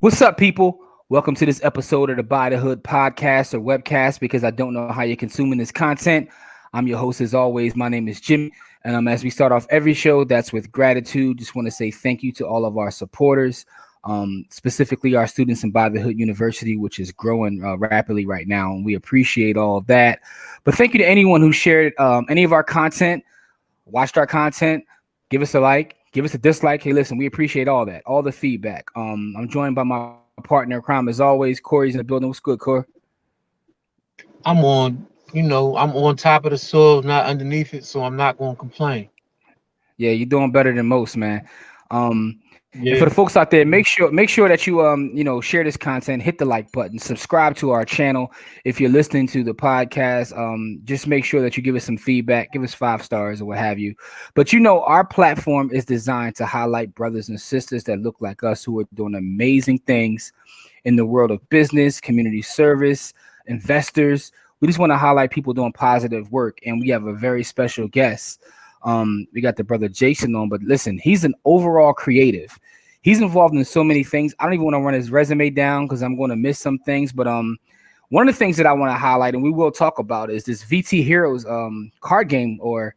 What's up, people? Welcome to this episode of the By the Hood podcast or webcast because I don't know how you're consuming this content. I'm your host as always. My name is Jimmy. And as we start off every show, that's with gratitude. Just want to say thank you to all of our supporters, specifically our students in By the Hood University, which is growing rapidly right now. And we appreciate all of that. But thank you to anyone who shared any of our content, watched our content, give us a like, give us a dislike. Hey, listen, we appreciate all that, all the feedback. I'm joined by my partner in crime as always. Corey's in the building. What's good, Corey? I'm on top of the soil, not underneath it, so I'm not going to complain. Yeah, you're doing better than most, man. And for Yeah, the folks out there, make sure that you share this content, hit the like button, subscribe to our channel. If you're listening to the podcast, just make sure that you give us some feedback, give us 5 stars or what have you. But our platform is designed to highlight brothers and sisters that look like us who are doing amazing things in the world of business, community service, investors. We just want to highlight people doing positive work, and we have a very special guest. We got the brother Jason on, but listen, he's an overall creative. He's involved in so many things. I don't even want to run his resume down because I'm going to miss some things. But one of the things that I want to highlight, and we will talk about, is this VT Heroes card game, or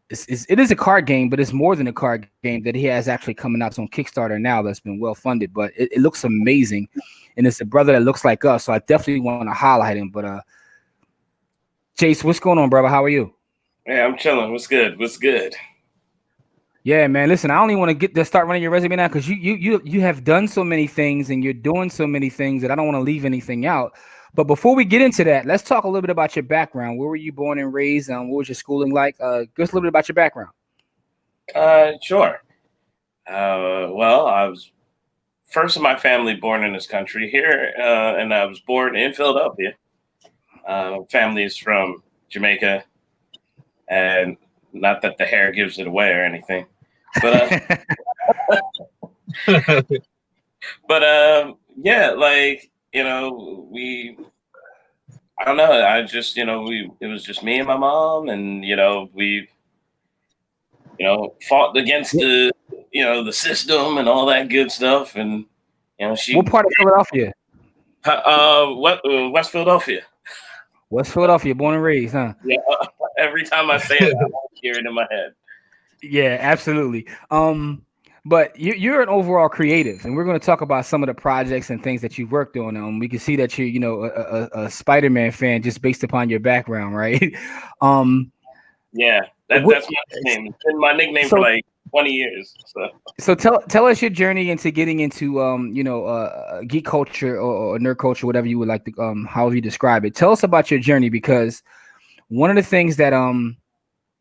it is a card game, but it's more than a card game that he has actually coming out on Kickstarter now that's been well funded. But it looks amazing, and it's a brother that looks like us, so I definitely want to highlight him. But Chase, what's going on, brother? How are you? Yeah, I'm chilling. What's good? What's good? Yeah, man. Listen, I only want to start running your resume now because you have done so many things and you're doing so many things that I don't want to leave anything out. But before we get into that, let's talk a little bit about your background. Where were you born and raised? What was your schooling like? Give us a little bit about your background. Sure. Well, I was first of my family born in this country here, and I was born in Philadelphia. Family is from Jamaica, and not that the hair gives it away or anything, but yeah, like I don't know. I just it was just me and my mom, and we fought against the system and all that good stuff, and she. What part of Philadelphia? West Philadelphia. West Philadelphia, born and raised, huh? Yeah. Every time I say it, I hear it in my head. Yeah, absolutely. But you're an overall creative, and we're going to talk about some of the projects and things that you've worked on. We can see that you're, a Spider-Man fan just based upon your background, right? Yeah, that's my nickname. It's been my nickname for like 20 years. So tell us your journey into getting into geek culture or nerd culture, whatever you would like to however you describe it. Tell us about your journey, because one of the things that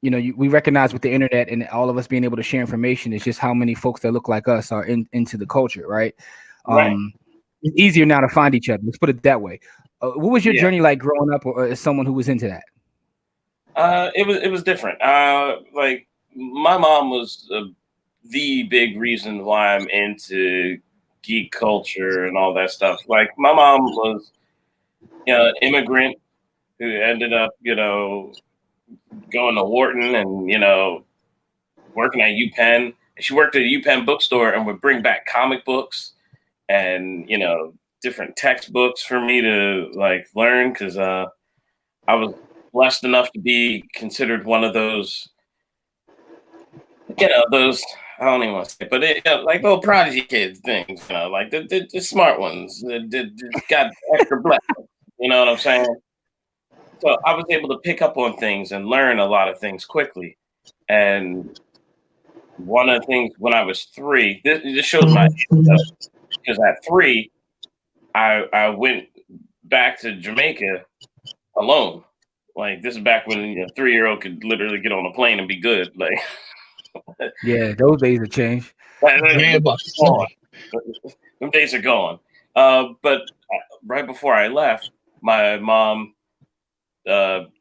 we recognize with the internet and all of us being able to share information is just how many folks that look like us are into the culture, right? Right. It's easier now to find each other. Let's put it that way. What was your journey like growing up, or as someone who was into that? It was different. Like my mom was the big reason why I'm into geek culture and all that stuff. Like my mom was, an immigrant who ended up, going to Wharton and, working at UPenn. She worked at a UPenn bookstore and would bring back comic books and, different textbooks for me to like learn, because I was blessed enough to be considered one of those, those, I don't even want to say, but like little prodigy kids things, like the smart ones that got extra blessings, you know what I'm saying? So I was able to pick up on things and learn a lot of things quickly. And one of the things when I was 3, this shows my age, because at 3, I went back to Jamaica alone. Like this is back when a 3-year-old could literally get on a plane and be good. Like, yeah, those days have changed. Them days are gone. But right before I left, my mom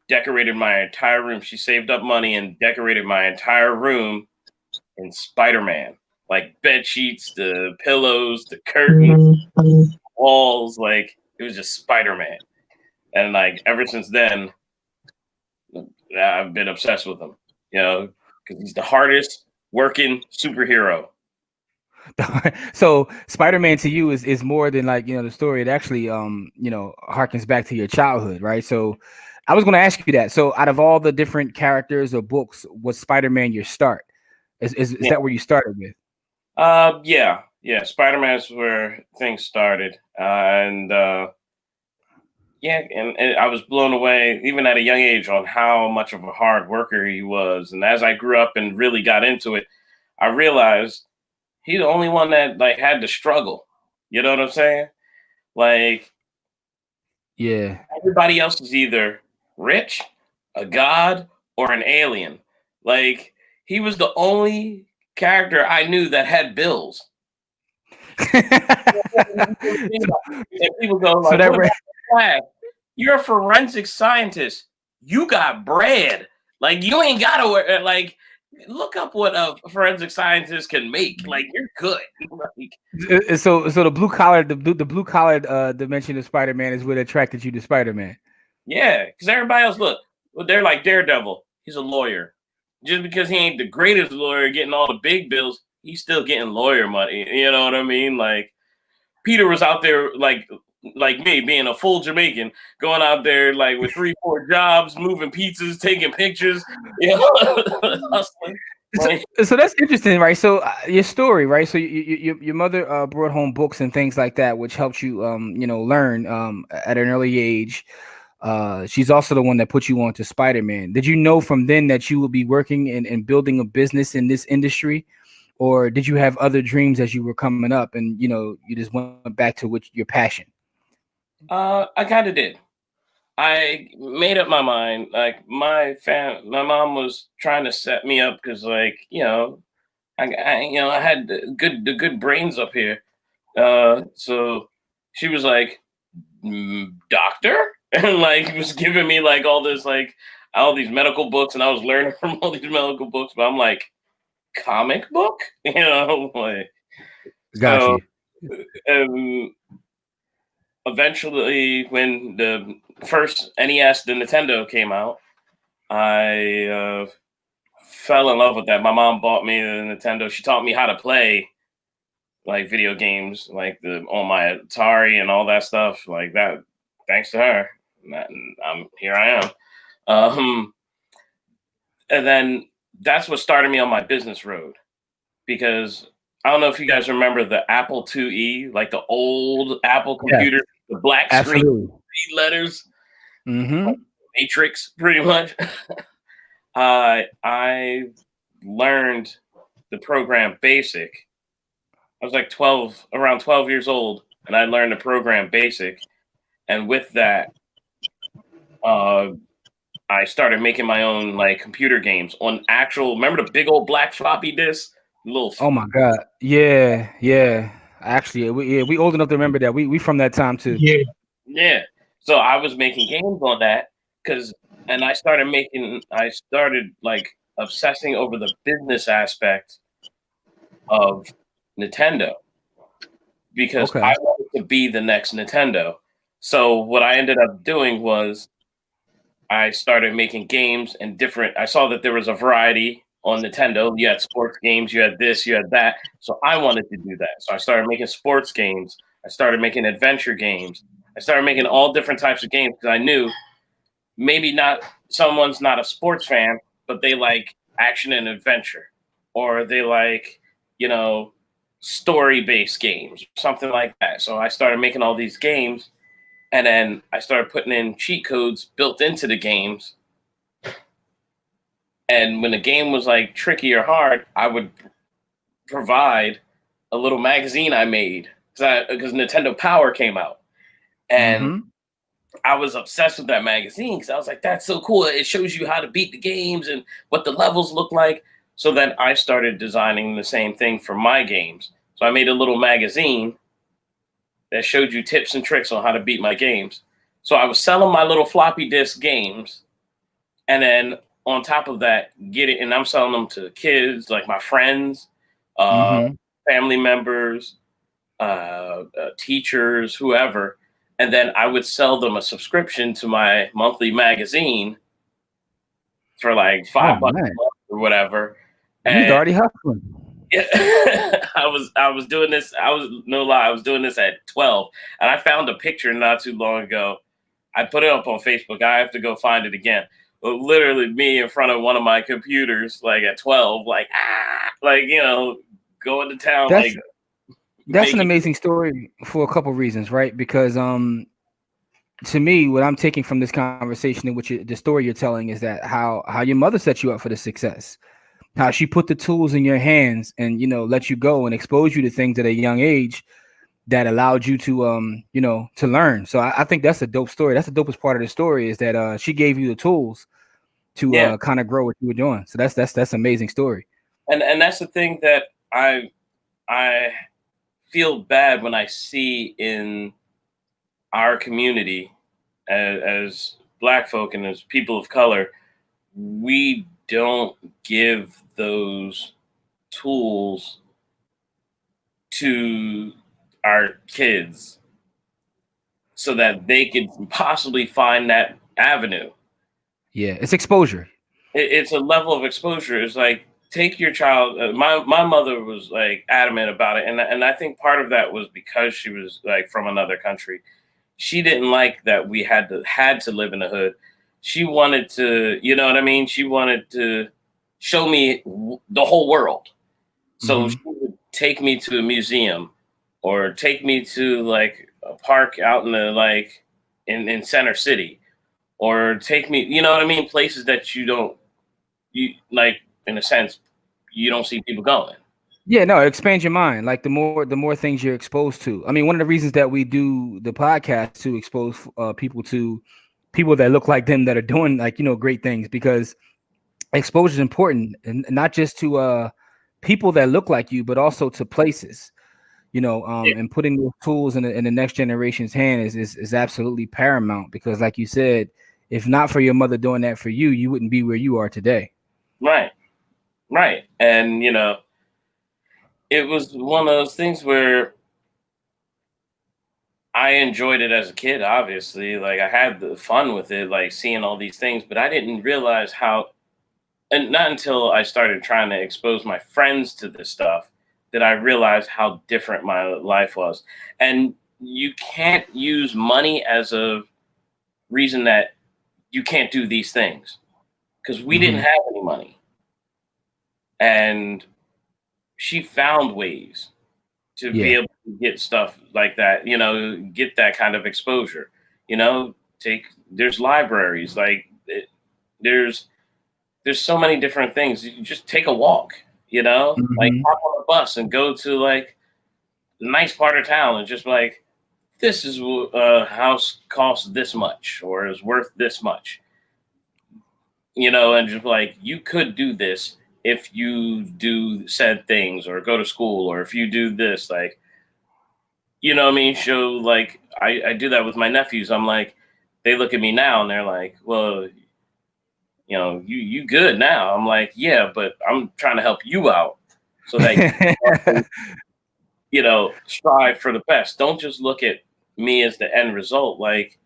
decorated my entire room. She saved up money and decorated my entire room in Spider-Man. Like bed sheets, the pillows, the curtains, walls. Like it was just Spider-Man. And like ever since then, I've been obsessed with him. Because he's the hardest working superhero. So Spider-Man to you is more than like, the story. It actually harkens back to your childhood, right? So I was going to ask you that. So out of all the different characters or books, was Spider-Man your start? Is Yeah. that where you started with? Yeah. Spider-Man's where things started, and I was blown away even at a young age on how much of a hard worker he was. And as I grew up and really got into it, I realized he's the only one that like had to struggle. You know what I'm saying? Like Yeah. everybody else is either rich, a god, or an alien. Like he was the only character I knew that had bills. And people go So like, that "What about the class? You're a forensic scientist. You got bread. Like you ain't gotta wear like." Look up what a forensic scientist can make. Like you're good. Like, so the blue collar dimension of Spider-Man is what attracted you to Spider-Man. yeah, because everybody else well, they're like Daredevil. He's a lawyer. Just because he ain't the greatest lawyer getting all the big bills, he's still getting lawyer money. You know what I mean? Like Peter was out there like me, being a full Jamaican, going out there like with 3-4 jobs, moving pizzas, taking pictures, hustling. So that's interesting, right? So your story, right? So your mother brought home books and things like that, which helped you, learn at an early age. She's also the one that put you on to Spider-Man. Did you know from then that you would be working and building a business in this industry? Or did you have other dreams as you were coming up and, you just went back to your passion? I kind of did. I made up my mind. Like my mom was trying to set me up because, like, I had the good brains up here. So she was like, doctor, and like was giving me like all these medical books, and I was learning from all these medical books. But I'm like, comic book, like Got so. you. Um, Eventually, when the first NES, the Nintendo came out, I fell in love with that. My mom bought me the Nintendo. She taught me how to play like video games, like on my Atari and all that stuff, like that. Thanks to her, and here I am. And then that's what started me on my business road, because I don't know if you guys remember the Apple IIe, like the old Apple computer, the black screen, Absolutely. letters, Mm-hmm. Matrix, pretty much. I learned the program BASIC. I was like around 12 years old, and I learned the program BASIC. And with that, I started making my own like computer games on actual. Remember the big old black floppy disk? Oh my God. Yeah. Actually, we old enough to remember that. We from that time too. Yeah. Yeah. So I was making games on that and I started like obsessing over the business aspect of Nintendo, because Okay. I wanted to be the next Nintendo. So what I ended up doing was I started making games and I saw that there was a variety on Nintendo. You had sports games, you had this, you had that. So I wanted to do that. So I started making sports games. I started making adventure games. I started making all different types of games because I knew maybe not someone's not a sports fan, but they like action and adventure, or they like, story-based games, something like that. So I started making all these games, and then I started putting in cheat codes built into the games. And when the game was like tricky or hard, I would provide a little magazine I made because Nintendo Power came out. And Mm-hmm. I was obsessed with that magazine because I was like, that's so cool. It shows you how to beat the games and what the levels look like. So then I started designing the same thing for my games. So I made a little magazine that showed you tips and tricks on how to beat my games. So I was selling my little floppy disk games, and then on top of that, and I'm selling them to kids, like my friends, Mm-hmm. family members, teachers, whoever. And then I would sell them a subscription to my monthly magazine for like $5 a month or whatever. You was And already hustling. Yeah, I was doing this. I was no lie. I was doing this at 12, and I found a picture not too long ago. I put it up on Facebook. I have to go find it again. But literally, me in front of one of my computers, like at 12, like going to town, That's like that's an making. amazing story for a couple reasons, right? Because to me, what I'm taking from this conversation and the story you're telling is that how your mother set you up for the success, how she put the tools in your hands and let you go and expose you to things at a young age that allowed you to to learn. So I think that's a dope story. That's the dopest part of the story is that she gave you the tools to Yeah, kind of grow what you were doing. So that's an amazing story. and that's the thing that I feel bad when I see in our community as Black folk and as people of color, we don't give those tools to our kids so that they could possibly find that avenue. Yeah, it's exposure. It's a level of exposure. It's like take your child. My mother was like adamant about it, and I think part of that was because she was like from another country. She didn't like that we had to live in the hood. She wanted to, you know what I mean. She wanted to show me the whole world. So she would take me to a museum or take me to like a park out in the like in Center City or take me, you know what I mean, places that you like in a sense you don't see people going. Yeah, no, it expands your mind. Like the more things you're exposed to. I mean, one of the reasons that we do the podcast to expose people to people that look like them that are doing like great things, because exposure is important, and not just to people that look like you, but also to places. Yeah, And putting those tools in the next generation's hand is absolutely paramount, because like you said, if not for your mother doing that for you, you wouldn't be where you are today. right, right. And it was one of those things where I enjoyed it as a kid, obviously. Like I had the fun with it, like seeing all these things, but I didn't realize how, and not until I started trying to expose my friends to this stuff did I realize how different my life was. And you can't use money as a reason that you can't do these things because we didn't Mhm. have any money. And she found ways to be Yeah. able to get stuff like that, get that kind of exposure. Take there's libraries like there's so many different things. You just take a walk, like Mhm. hop on a bus and go to like a nice part of town and just like this is a house costs this much or is worth this much, and just like you could do this if you do said things or go to school or if you do this like what I mean? Show like I do that with my nephews. I'm like, they look at me now and they're like, well, you good now. I'm like, yeah, but I'm trying to help you out so that strive for the best. Don't just look at me as the end result. Like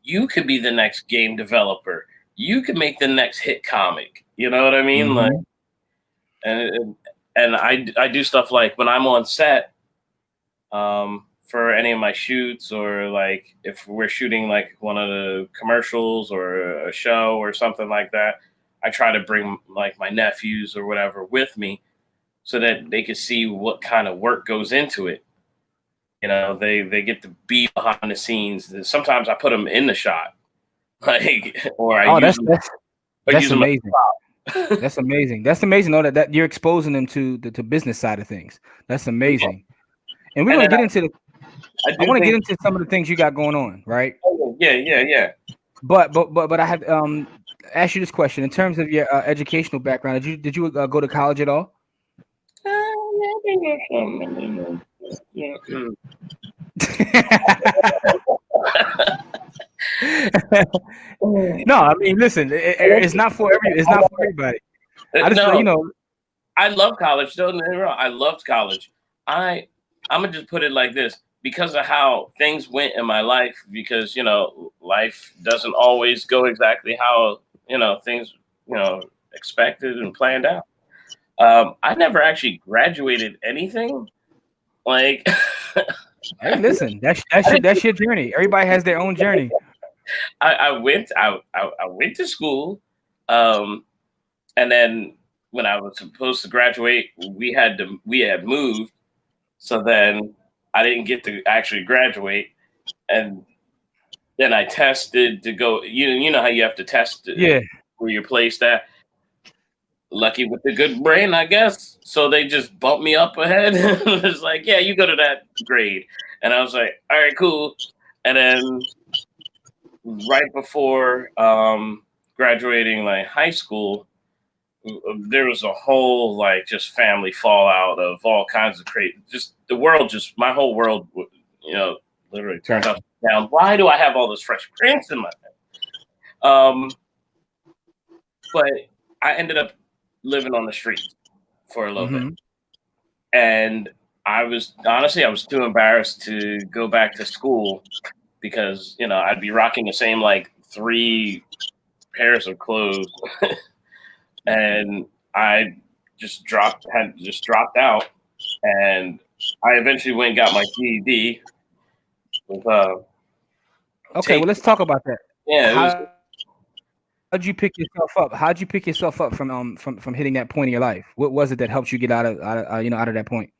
you could be the next game developer. You could make the next hit comic. You know what I mean? Like Mhm. and I do stuff like when I'm on set, for any of my shoots or like if we're shooting like one of the commercials or a show or something like that, I try to bring like my nephews or whatever with me so that they can see what kind of work goes into it. They get to be behind the scenes. Sometimes I put them in the shot, like, or I Oh, use that's them, that's or that's use them. amazing. That's amazing. That's amazing. Though that you're exposing them to the business side of things. That's amazing. And we're And gonna then get into the. I I do want to get think, into some of the things you got going on, right? oh, yeah, yeah, yeah. But I have ask you this question in terms of your educational background. Did you go to college at all? No, I mean, listen, it's not for everybody. I just No, I love college. Don't get me wrong. I loved college. I'm gonna just put it like this because of how things went in my life. Because life doesn't always go exactly how things expected and planned out. I never actually graduated anything. Like, Hey, listen, that's your journey. Everybody has their own journey. I went to school, and then when I was supposed to graduate, we had moved, so then I didn't get to actually graduate, and then I tested to go. You know how you have to test Yeah. where you're placed at. Lucky with the good brain, I guess. So they just bumped me up ahead. It's like, yeah, you go to that grade, and I was like, all right, cool. And then right before graduating like high school, there was a whole like just family fallout of all kinds of crazy. Just the world, just my whole world, literally turned upside down. Why do I have all this Fresh Prince in my head? But I ended up living on the streets for a little bit, and I was too embarrassed to go back to school because I'd be rocking the same like 3 pairs of clothes, and I had just dropped out, and I eventually went and got my GED. With, Okay, well, let's talk about that. Yeah. How'd you pick yourself up? How'd you pick yourself up from hitting that point in your life? What was it that helped you get out of that point?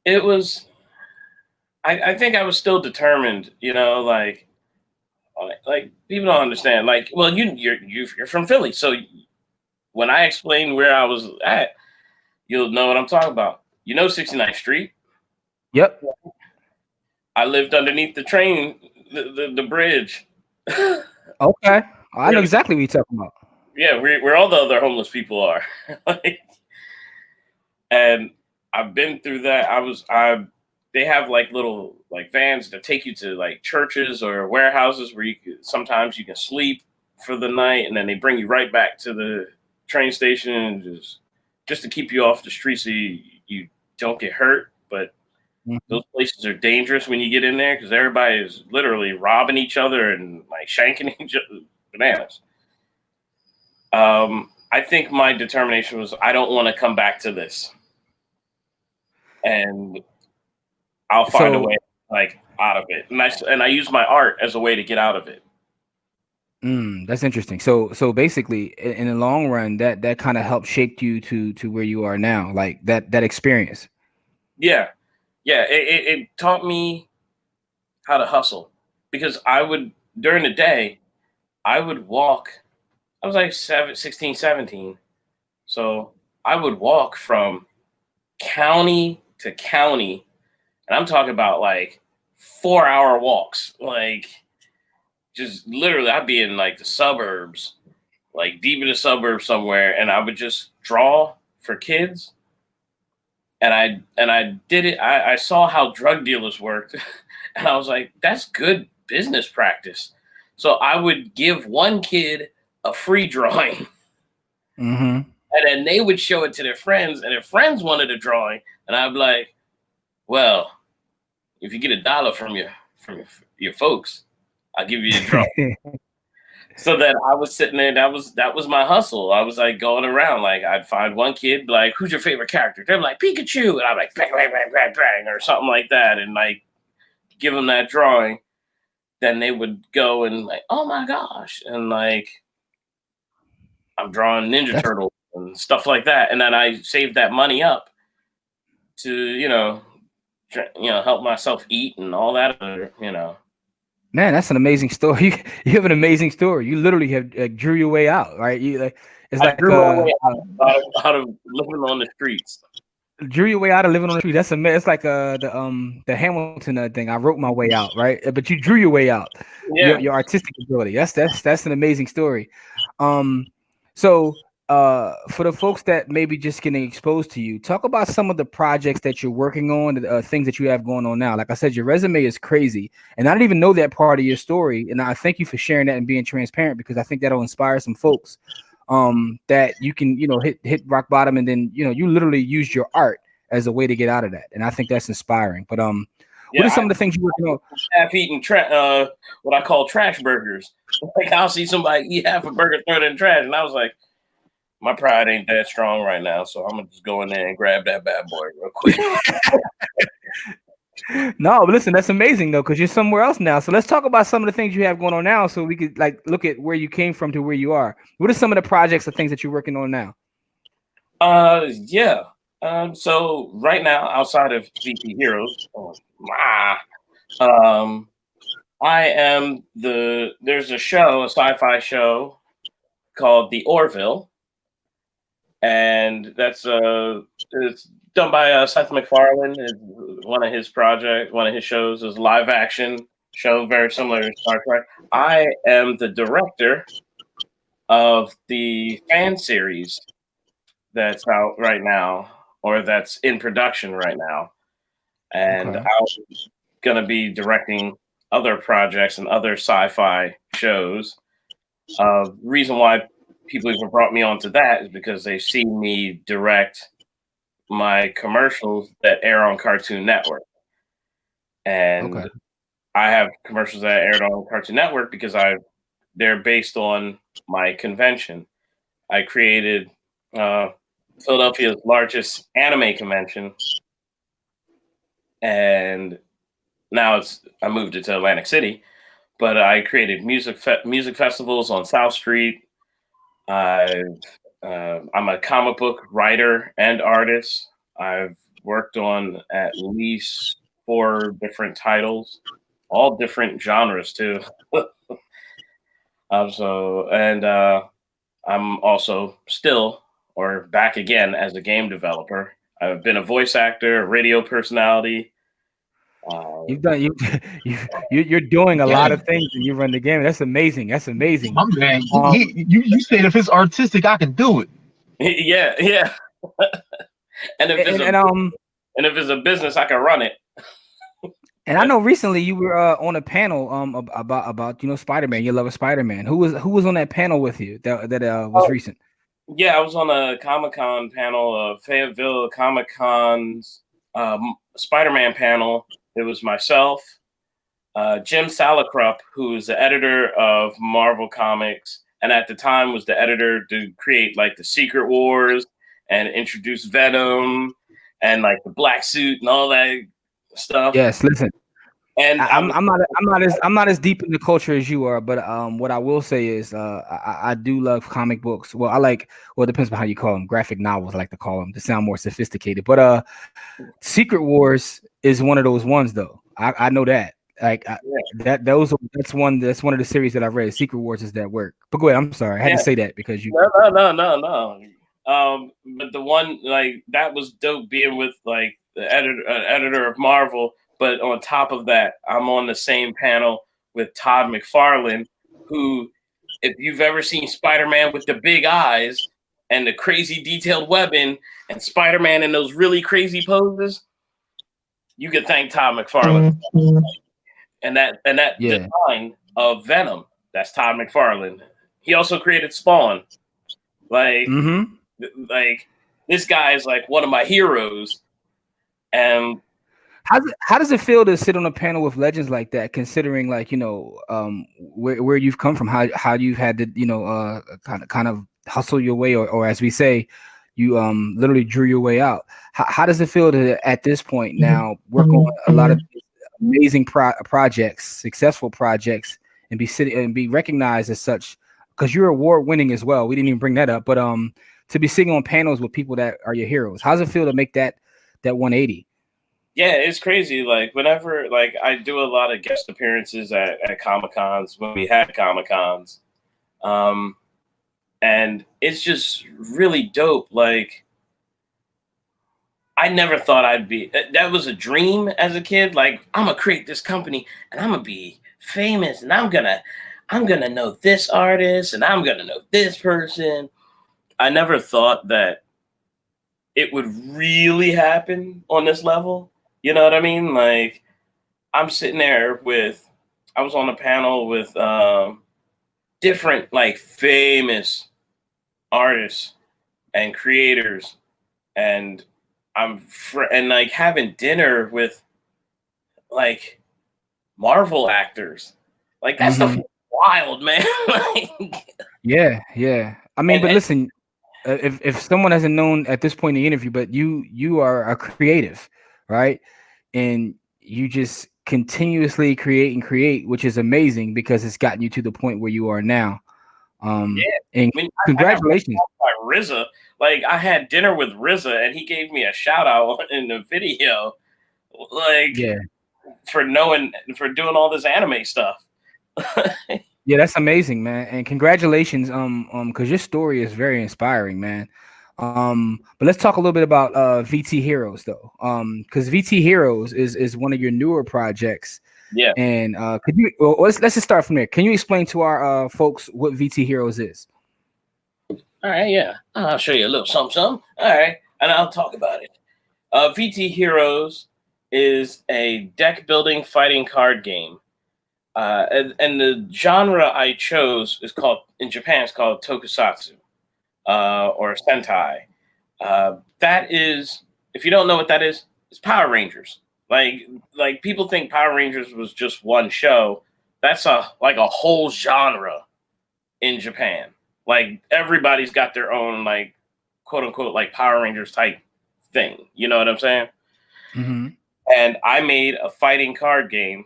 It was. I think I was still determined. Like people don't understand. Like, well, you're from Philly, so when I explain where I was at, you'll know what I'm talking about. 69th Street. Yep. I lived underneath the train, the bridge. Okay. I know exactly what you're talking about. Yeah, where all the other homeless people are. And I've been through that. They have like little like vans that take you to like churches or warehouses where sometimes you can sleep for the night, and then they bring you right back to the train station and just to keep you off the street so you don't get hurt. But those places are dangerous when you get in there because everybody is literally robbing each other and like shanking each other. Bananas. I think my determination was I don't want to come back to this, and I'll find a way like out of it. And I use my art as a way to get out of it. That's interesting. So basically, in the long run, that kind of helped shape you to where you are now, like that experience. Yeah. It taught me how to hustle because during the day, I would walk. I was like 16, 17. So I would walk from county to county. And I'm talking about like 4-hour walks. Like just literally I'd be in like the suburbs, like deep in the suburbs somewhere. And I would just draw for kids. And I did it. I saw how drug dealers worked. And I was like, that's good business practice. So I would give one kid a free drawing. And then they would show it to their friends, and their friends wanted a drawing. And I'd be like, well, if you get $1 from your folks, I'll give you a drawing. So that I was sitting there, that was my hustle. I was like going around, like I'd find one kid, like, who's your favorite character? They're like Pikachu, and I'm like bang, bang, bang, bang, bang, or something like that, and like give them that drawing. Then they would go and like, oh my gosh, and like I'm drawing Ninja Turtles and stuff like that, and then I saved that money up to help myself eat and all that other. Man, that's an amazing story. You have an amazing story. You literally have drew your way out, right? I drew my way out of living on the streets. Drew your way out of living on the street. It's like the Hamilton thing. I wrote my way out, right? But you drew your way out. Yeah. Your artistic ability. That's an amazing story. So for the folks that may be just getting exposed to you, talk about some of the projects that you're working on, the things that you have going on now. Like I said, your resume is crazy, and I didn't even know that part of your story. And I thank you for sharing that and being transparent, because I think that'll inspire some folks. That you can, hit rock bottom, and then, you literally used your art as a way to get out of that. And I think that's inspiring. But what are some of the things you working on? Half eating what I call trash burgers. Like I'll see somebody eat half a burger, throw it in trash, and I was like, my pride ain't that strong right now, so I'm gonna just go in there and grab that bad boy real quick. No, but listen, that's amazing though, because you're somewhere else now. So let's talk about some of the things you have going on now, so we could like look at where you came from to where you are. What are some of the projects or things that you're working on now? Yeah. So right now, outside of VT Heroes, I am there's a sci-fi show called The Orville, and that's it's done by Seth MacFarlane. It's one of his shows is a live action show, very similar to Star Trek. I am the director of the fan series that's out right now, or that's in production right now, and Okay. I'm gonna be directing other projects and other sci-fi shows. Reason why people even brought me onto that is because they've seen me direct my commercials that air on Cartoon Network, and Okay. I have commercials that aired on Cartoon Network because they're based on my convention. I created Philadelphia's largest anime convention, and now I moved it to Atlantic City. But I created music festivals on South Street. I'm a comic book writer and artist. I've worked on at least 4 different titles, all different genres too. I'm also still or back again as a game developer. I've been a voice actor, a radio personality. You've done you're doing a lot of things and you run the game. That's amazing. That's amazing. My man, you said if it's artistic, I can do it. Yeah. and if it's a business, I can run it. And I know recently you were on a panel about Spider-Man. You love a Spider-Man. Who was on that panel with you that was recent? Yeah, I was on a Comic-Con panel, Fayetteville Comic-Con's Spider-Man panel. It was myself, Jim Salicrup, who's the editor of Marvel Comics, and at the time was the editor to create like the Secret Wars and introduce Venom and like the black suit and all that stuff. Yes, listen. And I'm not as deep in the culture as you are, but what I will say is I do love comic books. Well, it depends on how you call them. Graphic novels, I like to call them to sound more sophisticated. But Secret Wars is one of those ones, though. I know that. That's one of the series that I've read. Secret Wars is that work. But go ahead. I'm sorry, I had to say that because you. No. But the one like that was dope being with like the editor of Marvel. But on top of that, I'm on the same panel with Todd McFarlane, who, if you've ever seen Spider-Man with the big eyes and the crazy detailed webbing and Spider-Man in those really crazy poses, you can thank Todd McFarlane. Mm-hmm. And that design of Venom, that's Todd McFarlane. He also created Spawn. Like this guy is like one of my heroes. And how does it feel to sit on a panel with legends like that, considering like where you've come from, how you've had to kind of hustle your way, or as we say, you literally drew your way out. How does it feel to at this point now work on a lot of amazing projects, successful projects, and be recognized as such? Because you're award winning as well. We didn't even bring that up, but to be sitting on panels with people that are your heroes, how does it feel to make that 180? Yeah, it's crazy. Like whenever, like I do a lot of guest appearances at Comic-Cons when we had Comic-Cons, and it's just really dope. Like I never thought that was a dream as a kid. Like I'm gonna create this company and I'm gonna be famous and I'm gonna know this artist and I'm gonna know this person. I never thought that it would really happen on this level. You know what I mean? Like I'm sitting there I was on a panel with different like famous artists and creators, and and like having dinner with like Marvel actors. Like that's the wild, man. Yeah. I mean, but listen, if someone hasn't known at this point in the interview, but you are a creative, right? And you just continuously create and create, which is amazing because it's gotten you to the point where you are now. Yeah. And I mean, congratulations. by RZA. Like I had dinner with RZA and he gave me a shout out in the video, like Yeah. for doing all this anime stuff. Yeah, that's amazing, man. And congratulations, because your story is very inspiring, man. But let's talk a little bit about VT Heroes though. Because VT Heroes is one of your newer projects. Yeah. And could you let's just start from there. Can you explain to our folks what VT Heroes is? All right, yeah. I'll show you a little something. All right, and I'll talk about it. VT Heroes is a deck building fighting card game. And the genre I chose is called, in Japan, it's called tokusatsu or sentai. That is, if you don't know what that is, it's Power Rangers. Like people think Power Rangers was just one show. That's like a whole genre in Japan. Like everybody's got their own like quote unquote like Power Rangers type thing. You know what I'm saying? Mm-hmm. And I made a fighting card game.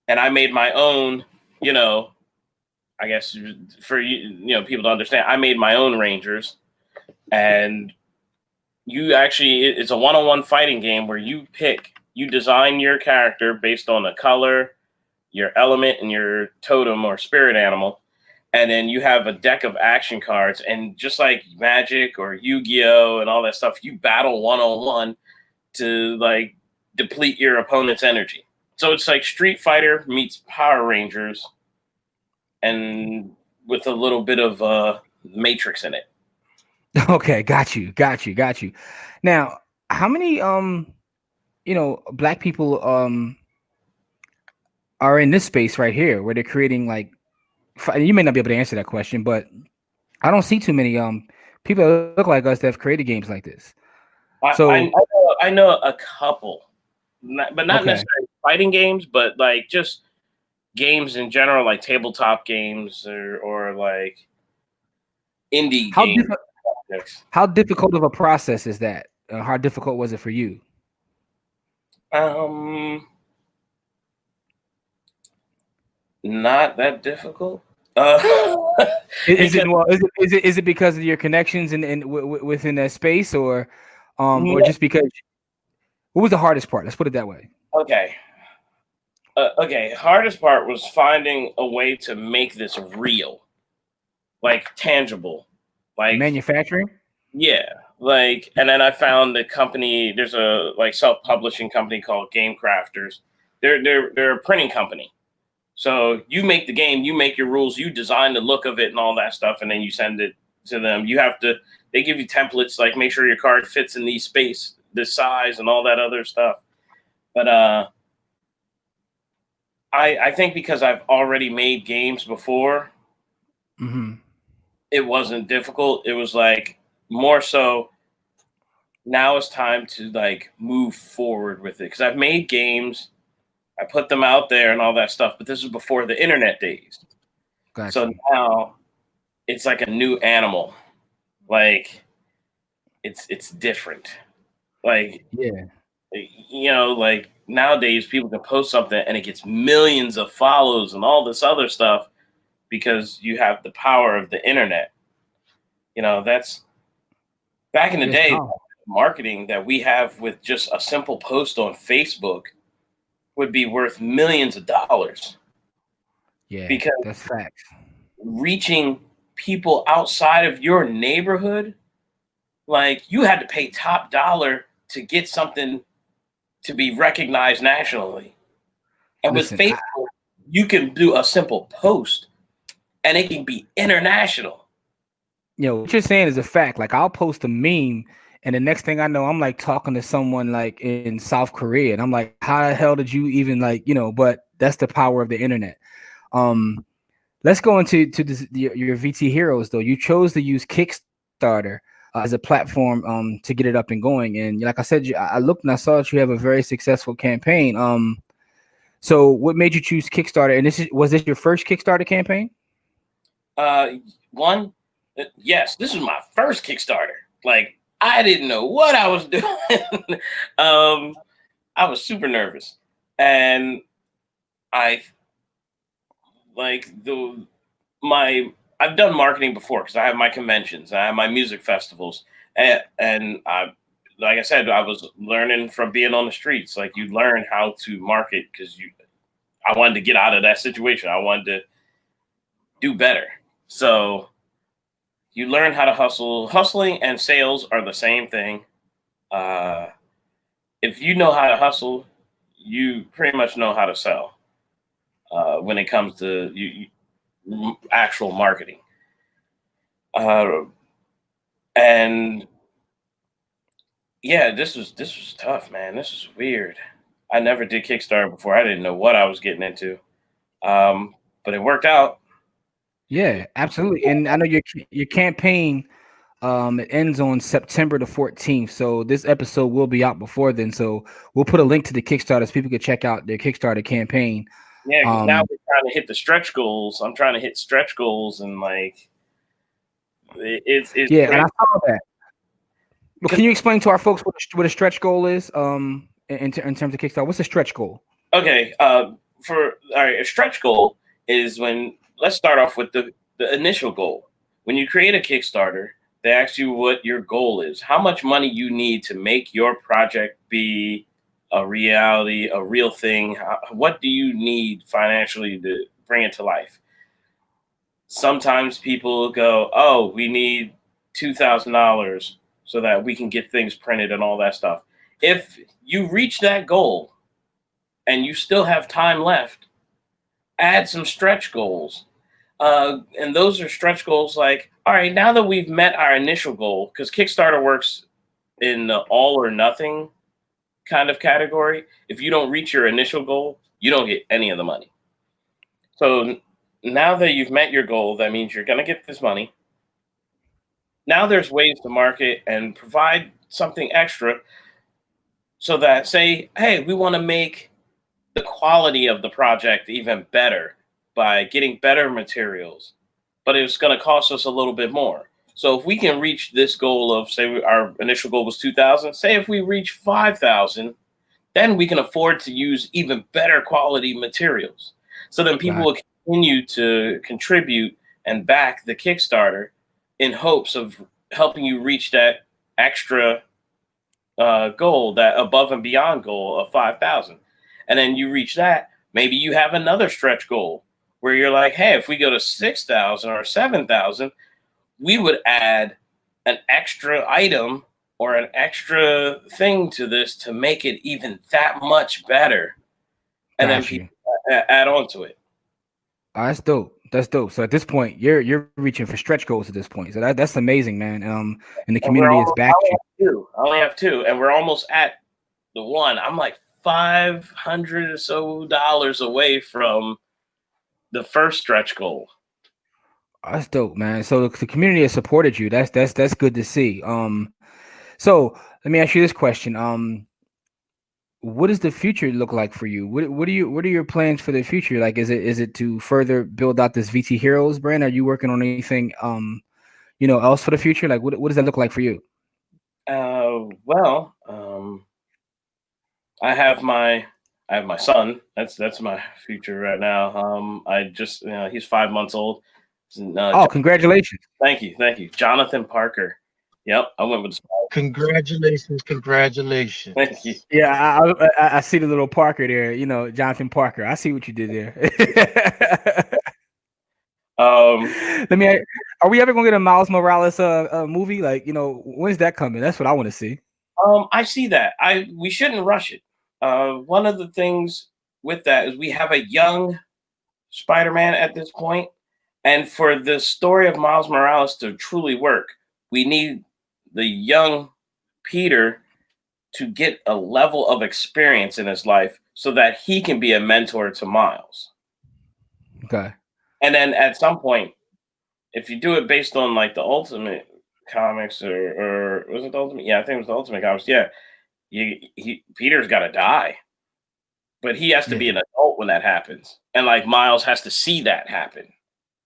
And I made my own, you know, I guess for people to understand, I made my own Rangers. And it's a one-on-one fighting game where you design your character based on the color, your element, and your totem or spirit animal. And then you have a deck of action cards. And just like Magic or Yu-Gi-Oh! And all that stuff, you battle one-on-one to like deplete your opponent's energy. So it's like Street Fighter meets Power Rangers, and with a little bit of Matrix in it. Okay, got you. Now, how many Black people are in this space right here where they're creating like? You may not be able to answer that question, but I don't see too many people that look like us that have created games like this. I know a couple. But not Okay. necessarily fighting games, but like just games in general, like tabletop games or like indie games. How difficult of a process is that? How difficult was it for you? Not that difficult. Is it because of your connections within that space, or just because? What was the hardest part? Let's put it that way. Okay. Hardest part was finding a way to make this real, like tangible, like manufacturing. Yeah, like, and then I found the company. There's a like self-publishing company called Game Crafters. They're a printing company. So you make the game, you make your rules, you design the look of it and all that stuff, and then you send it to them. They give you templates, like make sure your card fits in this size, and all that other stuff. But I think because I've already made games before, it wasn't difficult. It was like more so now it's time to like move forward with it. Because I've made games, I put them out there and all that stuff, but this is before the internet days. Gotcha. So now it's like a new animal. Like it's different. Like, yeah, like nowadays people can post something and it gets millions of follows and all this other stuff because you have the power of the internet. That's back in the day, marketing that we have with just a simple post on Facebook would be worth millions of dollars. Yeah, because that's facts. Reaching people outside of your neighborhood, like you had to pay top dollar to get something to be recognized nationally. And with Facebook, you can do a simple post and it can be international. What you're saying is a fact. Like I'll post a meme and the next thing I know, I'm like talking to someone like in South Korea. And I'm like, how the hell did you even but that's the power of the internet. Let's go into your VT Heroes though. You chose to use Kickstarter as a platform to get it up and going. And like I said, I looked and I saw that you have a very successful campaign. So what made you choose Kickstarter? And was this your first Kickstarter campaign? One, Yes, this was my first Kickstarter. Like, I didn't know what I was doing. I was super nervous, and I like the my I've done marketing before because I have my conventions, I have my music festivals, and I, like I said, I was learning from being on the streets. Like, you learn how to market because I wanted to get out of that situation. I wanted to do better. So you learn how to hustle. Hustling and sales are the same thing. Uh, if you know how to hustle, you pretty much know how to sell when it comes to actual marketing. Uh, and yeah, this was tough, man. This was weird. I never did Kickstarter before. I didn't know what I was getting into, but it worked out. Yeah, absolutely. And I know your campaign it ends on September the 14th. So this episode will be out before then. So we'll put a link to the Kickstarter so people can check out their Kickstarter campaign. Yeah, because now we're trying to hit the stretch goals. I'm trying to hit stretch goals, and like it's yeah, great. and I saw that. Well, can you explain to our folks what a stretch goal is? In terms of Kickstarter, what's a stretch goal? Okay, for all right, a stretch goal is when, let's start off with the initial goal. When you create a Kickstarter, they ask you what your goal is, how much money you need to make your project be a reality, a real thing. What do you need financially to bring it to life? Sometimes people go, "Oh, we need $2,000 so that we can get things printed and all that stuff." If you reach that goal and you still have time left, add some stretch goals. And those are stretch goals like, all right, now that we've met our initial goal, because Kickstarter works in the all or nothing kind of category. If you don't reach your initial goal, you don't get any of the money. So now that you've met your goal, that means you're going to get this money. Now there's ways to market and provide something extra so that, say, hey, we want to make the quality of the project even better by getting better materials, but it's going to cost us a little bit more. So if we can reach this goal of, say, our initial goal was 2,000, say if we reach 5,000, then we can afford to use even better quality materials. So then people will continue to contribute and back the Kickstarter in hopes of helping you reach that extra goal, that above and beyond goal of 5,000. And then you reach that, maybe you have another stretch goal where you're like, hey, if we go to 6,000 or 7,000, we would add an extra item or an extra thing to this to make it even that much better. And then people add on to it. Oh, that's dope. That's dope. So at this point, you're reaching for stretch goals at this point. So that's amazing, man. And the community is back. I only have two, and we're almost at the one. I'm like $500 or so away from the first stretch goal. Oh, that's dope, man. So the community has supported you. That's good to see. So let me ask you this question. What does the future look like for you? What are your plans for the future? Like, is it to further build out this VT Heroes brand? Are you working on anything else for the future? Like, what does that look like for you? Well, I have my son. That's my future right now. I just he's 5 months old. Congratulations! Thank you, Jonathan Parker. Yep, I went with. Congratulations! Thank you. Yeah, I see the little Parker there. You know, Jonathan Parker. I see what you did there. Let me. Are we ever gonna get a Miles Morales movie? Like, when's that coming? That's what I want to see. I see that. We shouldn't rush it. One of the things with that is we have a young Spider-Man at this point, and for the story of Miles Morales to truly work, we need the young Peter to get a level of experience in his life so that he can be a mentor to Miles. Okay. And then at some point, if you do it based on like the Ultimate Comics or was it the Ultimate? Yeah, I think it was the Ultimate Comics. Yeah, Peter's got to die, but he has to be an adult when that happens, and like Miles has to see that happen.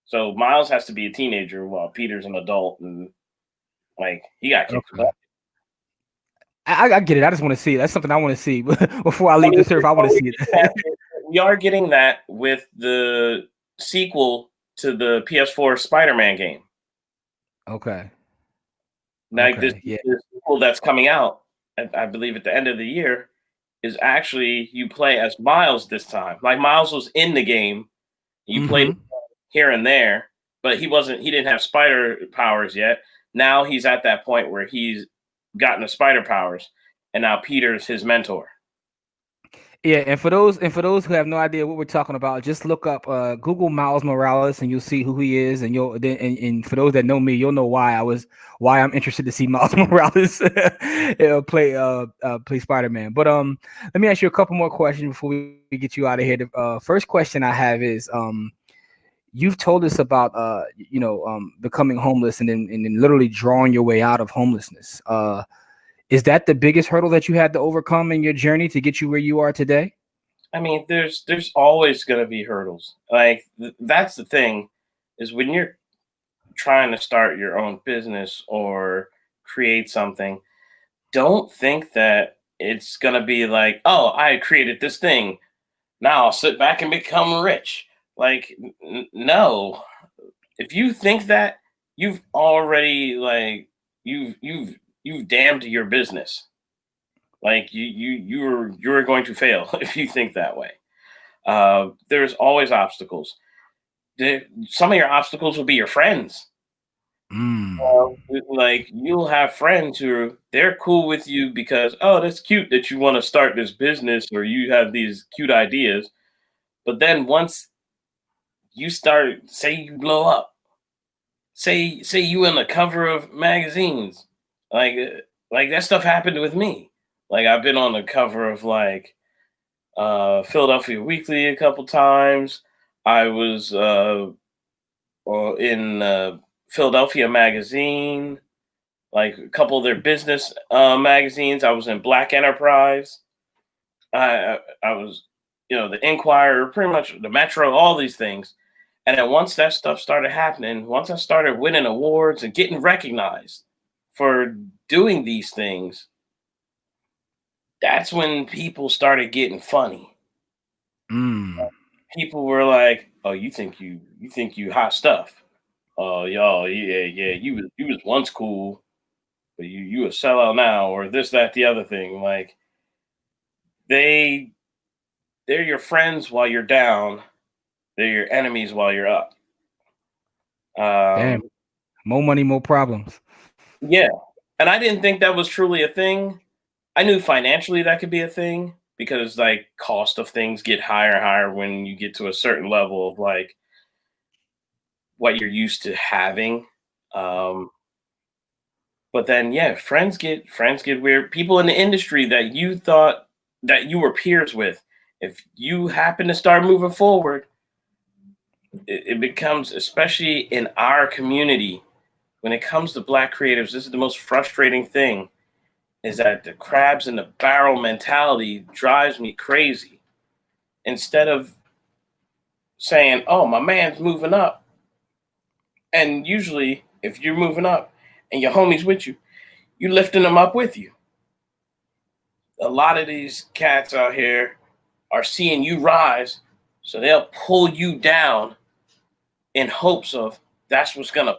So Miles has to be a teenager while Peter's an adult, and like he got kicked. Okay. I get it. I just want to see it. That's something I want to see before I leave mean, this earth. I want to see it. We are getting that with the sequel to the PS4 Spider-Man game. Okay. Like Okay. this sequel that's coming out, I believe at the end of the year, is actually you play as Miles this time. Like Miles was in the game, you played here and there, but he didn't have spider powers yet. Now he's at that point where he's gotten the spider powers, and now Peter's his mentor. Yeah, and for those who have no idea what we're talking about, just look up Google Miles Morales and you'll see who he is, and and for those that know me, you'll know why I'm interested to see Miles Morales play Spider-Man. But let me ask you a couple more questions before we get you out of here. The first question I have is you've told us about becoming homeless and then literally drawing your way out of homelessness. Is that the biggest hurdle that you had to overcome in your journey to get you where you are today? I mean, there's always going to be hurdles. Like that's the thing, is when you're trying to start your own business or create something, don't think that it's going to be like, oh, I created this thing, now I'll sit back and become rich. Like, no. If you think that, you've already like you've damned your business. Like you're going to fail if you think that way. There's always obstacles. Some of your obstacles will be your friends. Like you'll have friends who they're cool with you because, oh, that's cute that you want to start this business or you have these cute ideas. But then once you start, say you blow up, say you in the cover of magazines, like that stuff happened with me. Like I've been on the cover of like Philadelphia Weekly a couple times. I was in Philadelphia Magazine, like a couple of their business magazines. I was in Black Enterprise. I was, the Inquirer, pretty much the Metro, all these things. And then once that stuff started happening, once I started winning awards and getting recognized for doing these things, that's when people started getting funny. People were like, "Oh, you think you hot stuff? Oh, y'all, yeah, you was once cool, but you a sellout now, or this, that, the other thing." Like they're your friends while you're down, they're your enemies while you're up. Damn, more money, more problems. Yeah, and I didn't think that was truly a thing. I knew financially that could be a thing because like cost of things get higher and higher when you get to a certain level of like what you're used to having. But then yeah, friends get weird. People in the industry that you thought that you were peers with, if you happen to start moving forward, it becomes, especially in our community, when it comes to Black creatives, this is the most frustrating thing, is that the crabs in the barrel mentality drives me crazy. Instead of saying, oh, my man's moving up, and usually if you're moving up and your homie's with you, you lifting them up with you. A lot of these cats out here are seeing you rise, so they'll pull you down in hopes of that's what's gonna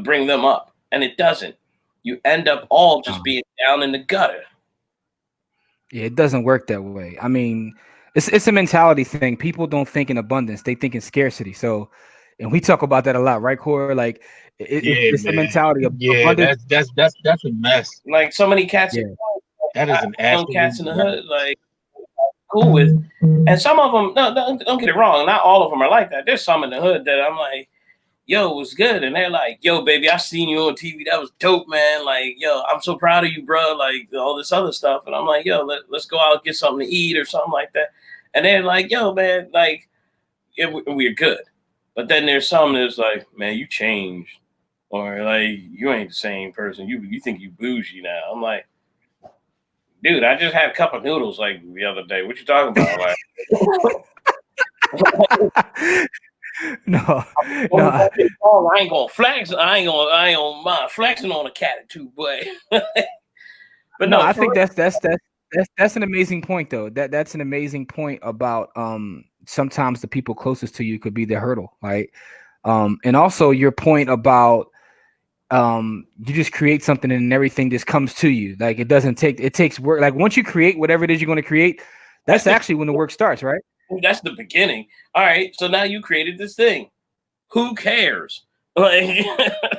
bring them up, and it doesn't. You end up all just being down in the gutter. Yeah, it doesn't work that way. I mean, it's a mentality thing. People don't think in abundance; they think in scarcity. So, and we talk about that a lot, right, Core? Like, it's the mentality of abundance. That's a mess. Like so many cats, That is an absolute cats in the hood, like cool with, and some of them. No, don't get it wrong. Not all of them are like that. There's some in the hood that I'm like, yo, what's good? And they're like, yo, baby, I seen you on TV. That was dope, man. Like, yo, I'm so proud of you, bro. Like, all this other stuff. And I'm like, yo, let's go out and get something to eat or something like that. And they're like, yo, man, like, we're good. But then there's some that's like, man, you changed. Or like, you ain't the same person. You think you bougie now. I'm like, dude, I just had a cup of noodles like the other day. What you talking about? Like, No, When we no, go get ball, I ain't gonna flex. I ain't gonna mind flexing on a cat too, but but no. no, I for think real. that's an amazing point, though. That's an amazing point about sometimes the people closest to you could be the hurdle, right? And also your point about you just create something and everything just comes to you. Like it takes work. Like once you create whatever it is you're going to create, That's that's the actually when the work starts, right? that's the beginning. All right, so now you created this thing. Who cares? Like,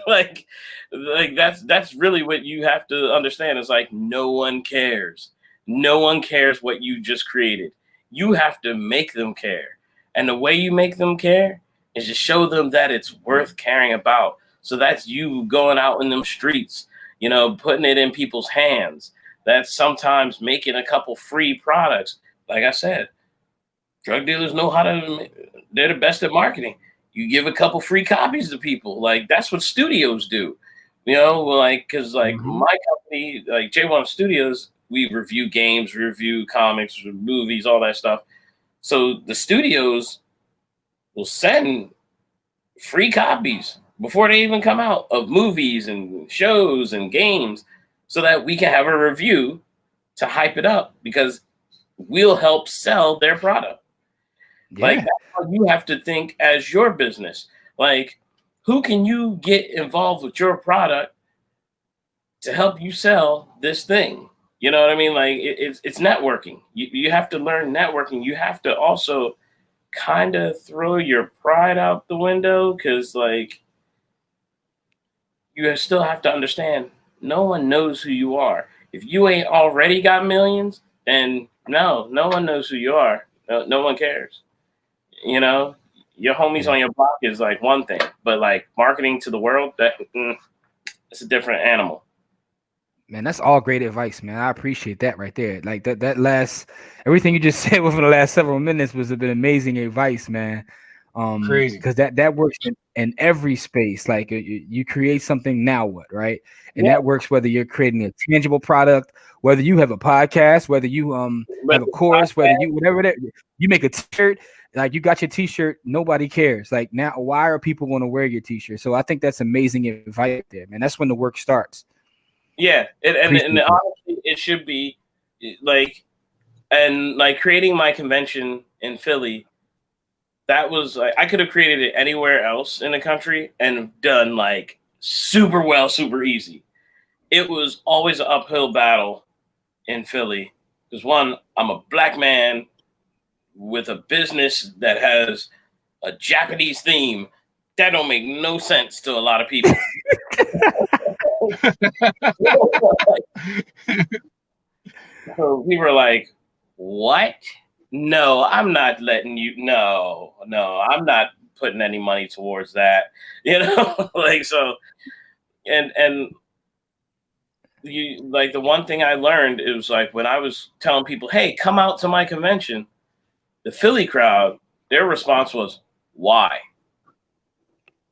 like, like that's really what you have to understand. It's like no one cares. No one cares what you just created. You have to make them care, and the way you make them care is to show them that it's worth caring about. So that's you going out in them streets, putting it in people's hands. That's sometimes making a couple free products. Like I said, drug dealers know how to. They're the best at marketing. You give a couple free copies to people. Like that's what studios do. Like because like Mhm. my company, like J1 Studios, we review games, review comics, movies, all that stuff. So the studios will send free copies before they even come out of movies and shows and games, so that we can have a review to hype it up because we'll help sell their product. Like Yeah. that's how you have to think as your business. Like, who can you get involved with your product to help you sell this thing? You know what I mean? Like it's networking. You have to learn networking. You have to also kind of throw your pride out the window because like you still have to understand no one knows who you are. If you ain't already got millions, then no one knows who you are. No one cares. You know, your homies Yeah. on your block is like one thing, but like marketing to the world, it's a different animal. Man, that's all great advice, man. I appreciate that right there. Like that last everything you just said within the last several minutes was a bit amazing advice, man. Crazy. Because that works in every space. Like you create something, now what, right? And Yeah, that works whether you're creating a tangible product, whether you have a podcast, whether you but have a course, whether you whatever that you make a t-shirt, like you got your t-shirt, nobody cares. Like now, why are people going to wear your t-shirt? So I think that's amazing advice there, man. That's when the work starts. yeah, and Appreciate that. honestly, it should be like and like creating my convention in Philly. That was like I could have created it anywhere else in the country and done like super well, super easy. It was always an uphill battle in Philly because one, I'm a black man with a business that has a Japanese theme. That don't make no sense to a lot of people. So we were like, "What? No, I'm not letting you. No, I'm not putting any money towards that." Like so, and you like the one thing I learned, it was like when I was telling people, "Hey, come out to my convention," the Philly crowd, their response was, "Why?"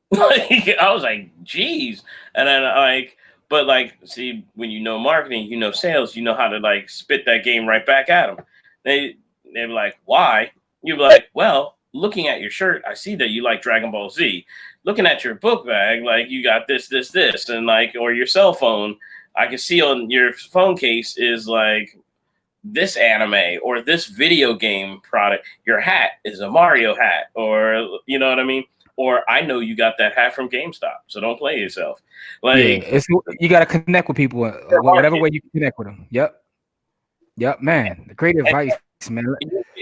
Like, I was like, "Geez," and then but like, see, when you know marketing, you know sales, you know how to like spit that game right back at them. They're like, "Why?" You're like, "Well, looking at your shirt, I see that you like Dragon Ball Z. Looking at your book bag, like you got this, and like, or your cell phone, I can see on your phone case is like this anime or this video game product. Your hat is a Mario hat, or you know what I mean." Or I know you got that hat from GameStop, so don't play yourself. Yeah, Like it's you got to connect with people their whatever market. way you can connect with them. Yep, man. Great And, advice, man.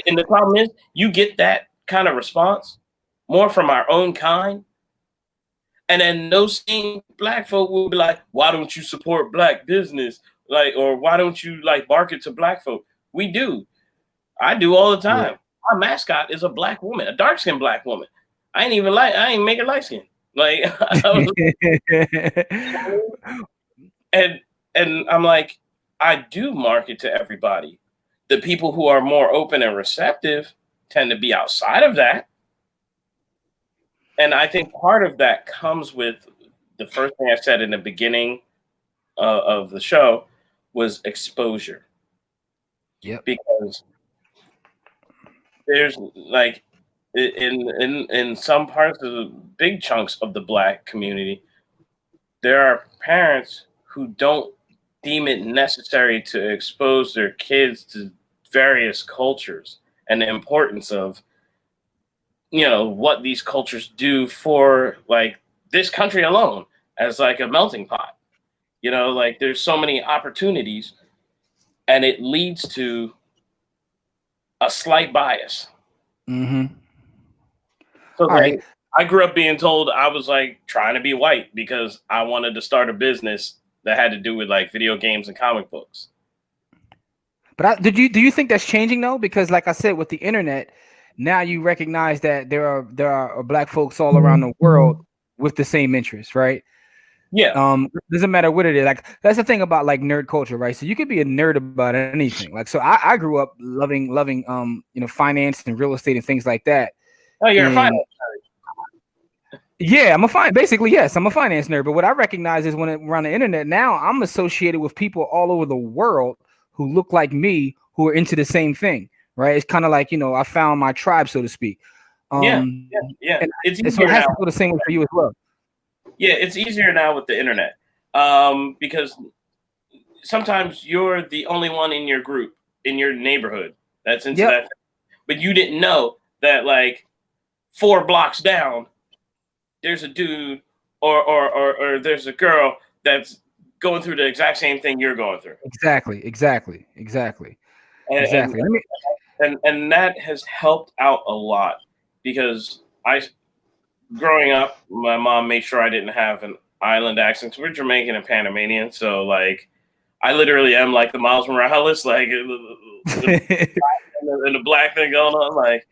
and the problem is, you get that kind of response more from our own kind, and then those same black folk will be like, "Why don't you support black business? Like, or why don't you like market to black folk?" We do. I do all the Yeah. time. Our mascot is a black woman, a dark skinned black woman. I ain't make her light skin. Like, and I'm like, I do market to everybody. The people who are more open and receptive tend to be outside of that. And I think part of that comes with the first thing I said in the beginning of the show was exposure. Yep. Because there's like in some parts of the big chunks of the Black community, there are parents who don't deem it necessary to expose their kids to various cultures and the importance of, you know, what these cultures do for like this country alone as like a melting pot. You know, like there's so many opportunities, and it leads to a slight bias. Mm-hmm. So All like, right. I grew up being told I was like trying to be white because I wanted to start a business that had to do with like video games and comic books. But do you think that's changing though? Because like I said, with the internet, now you recognize that there are Black folks all around the world with the same interests, right? Yeah. Doesn't matter what it is. Like that's the thing about like nerd culture, right? So you could be a nerd about anything. Like so, I grew up loving you know, finance and real estate and things like that. Oh, you're a And finance. yeah, basically yes, I'm a finance nerd. But what I recognize is we're on the internet now, I'm associated with people all over the world who look like me, who are into the same thing, right? It's kind of like, you know, I found my tribe, so to speak. Yeah. And It's so it easier has now. to go the same way for you as well. Yeah, it's easier now with the internet, because sometimes you're the only one in your group, in your neighborhood that's into Yep. that. But you didn't know that like 4 blocks down, there's a dude or there's a girl that's going through the exact same thing you're going through. Exactly. And Let me. and that has helped out a lot because growing up, my mom made sure I didn't have an island accent. So we're Jamaican and Panamanian, so like I literally am like the Miles Morales, like the and the Black thing going on, like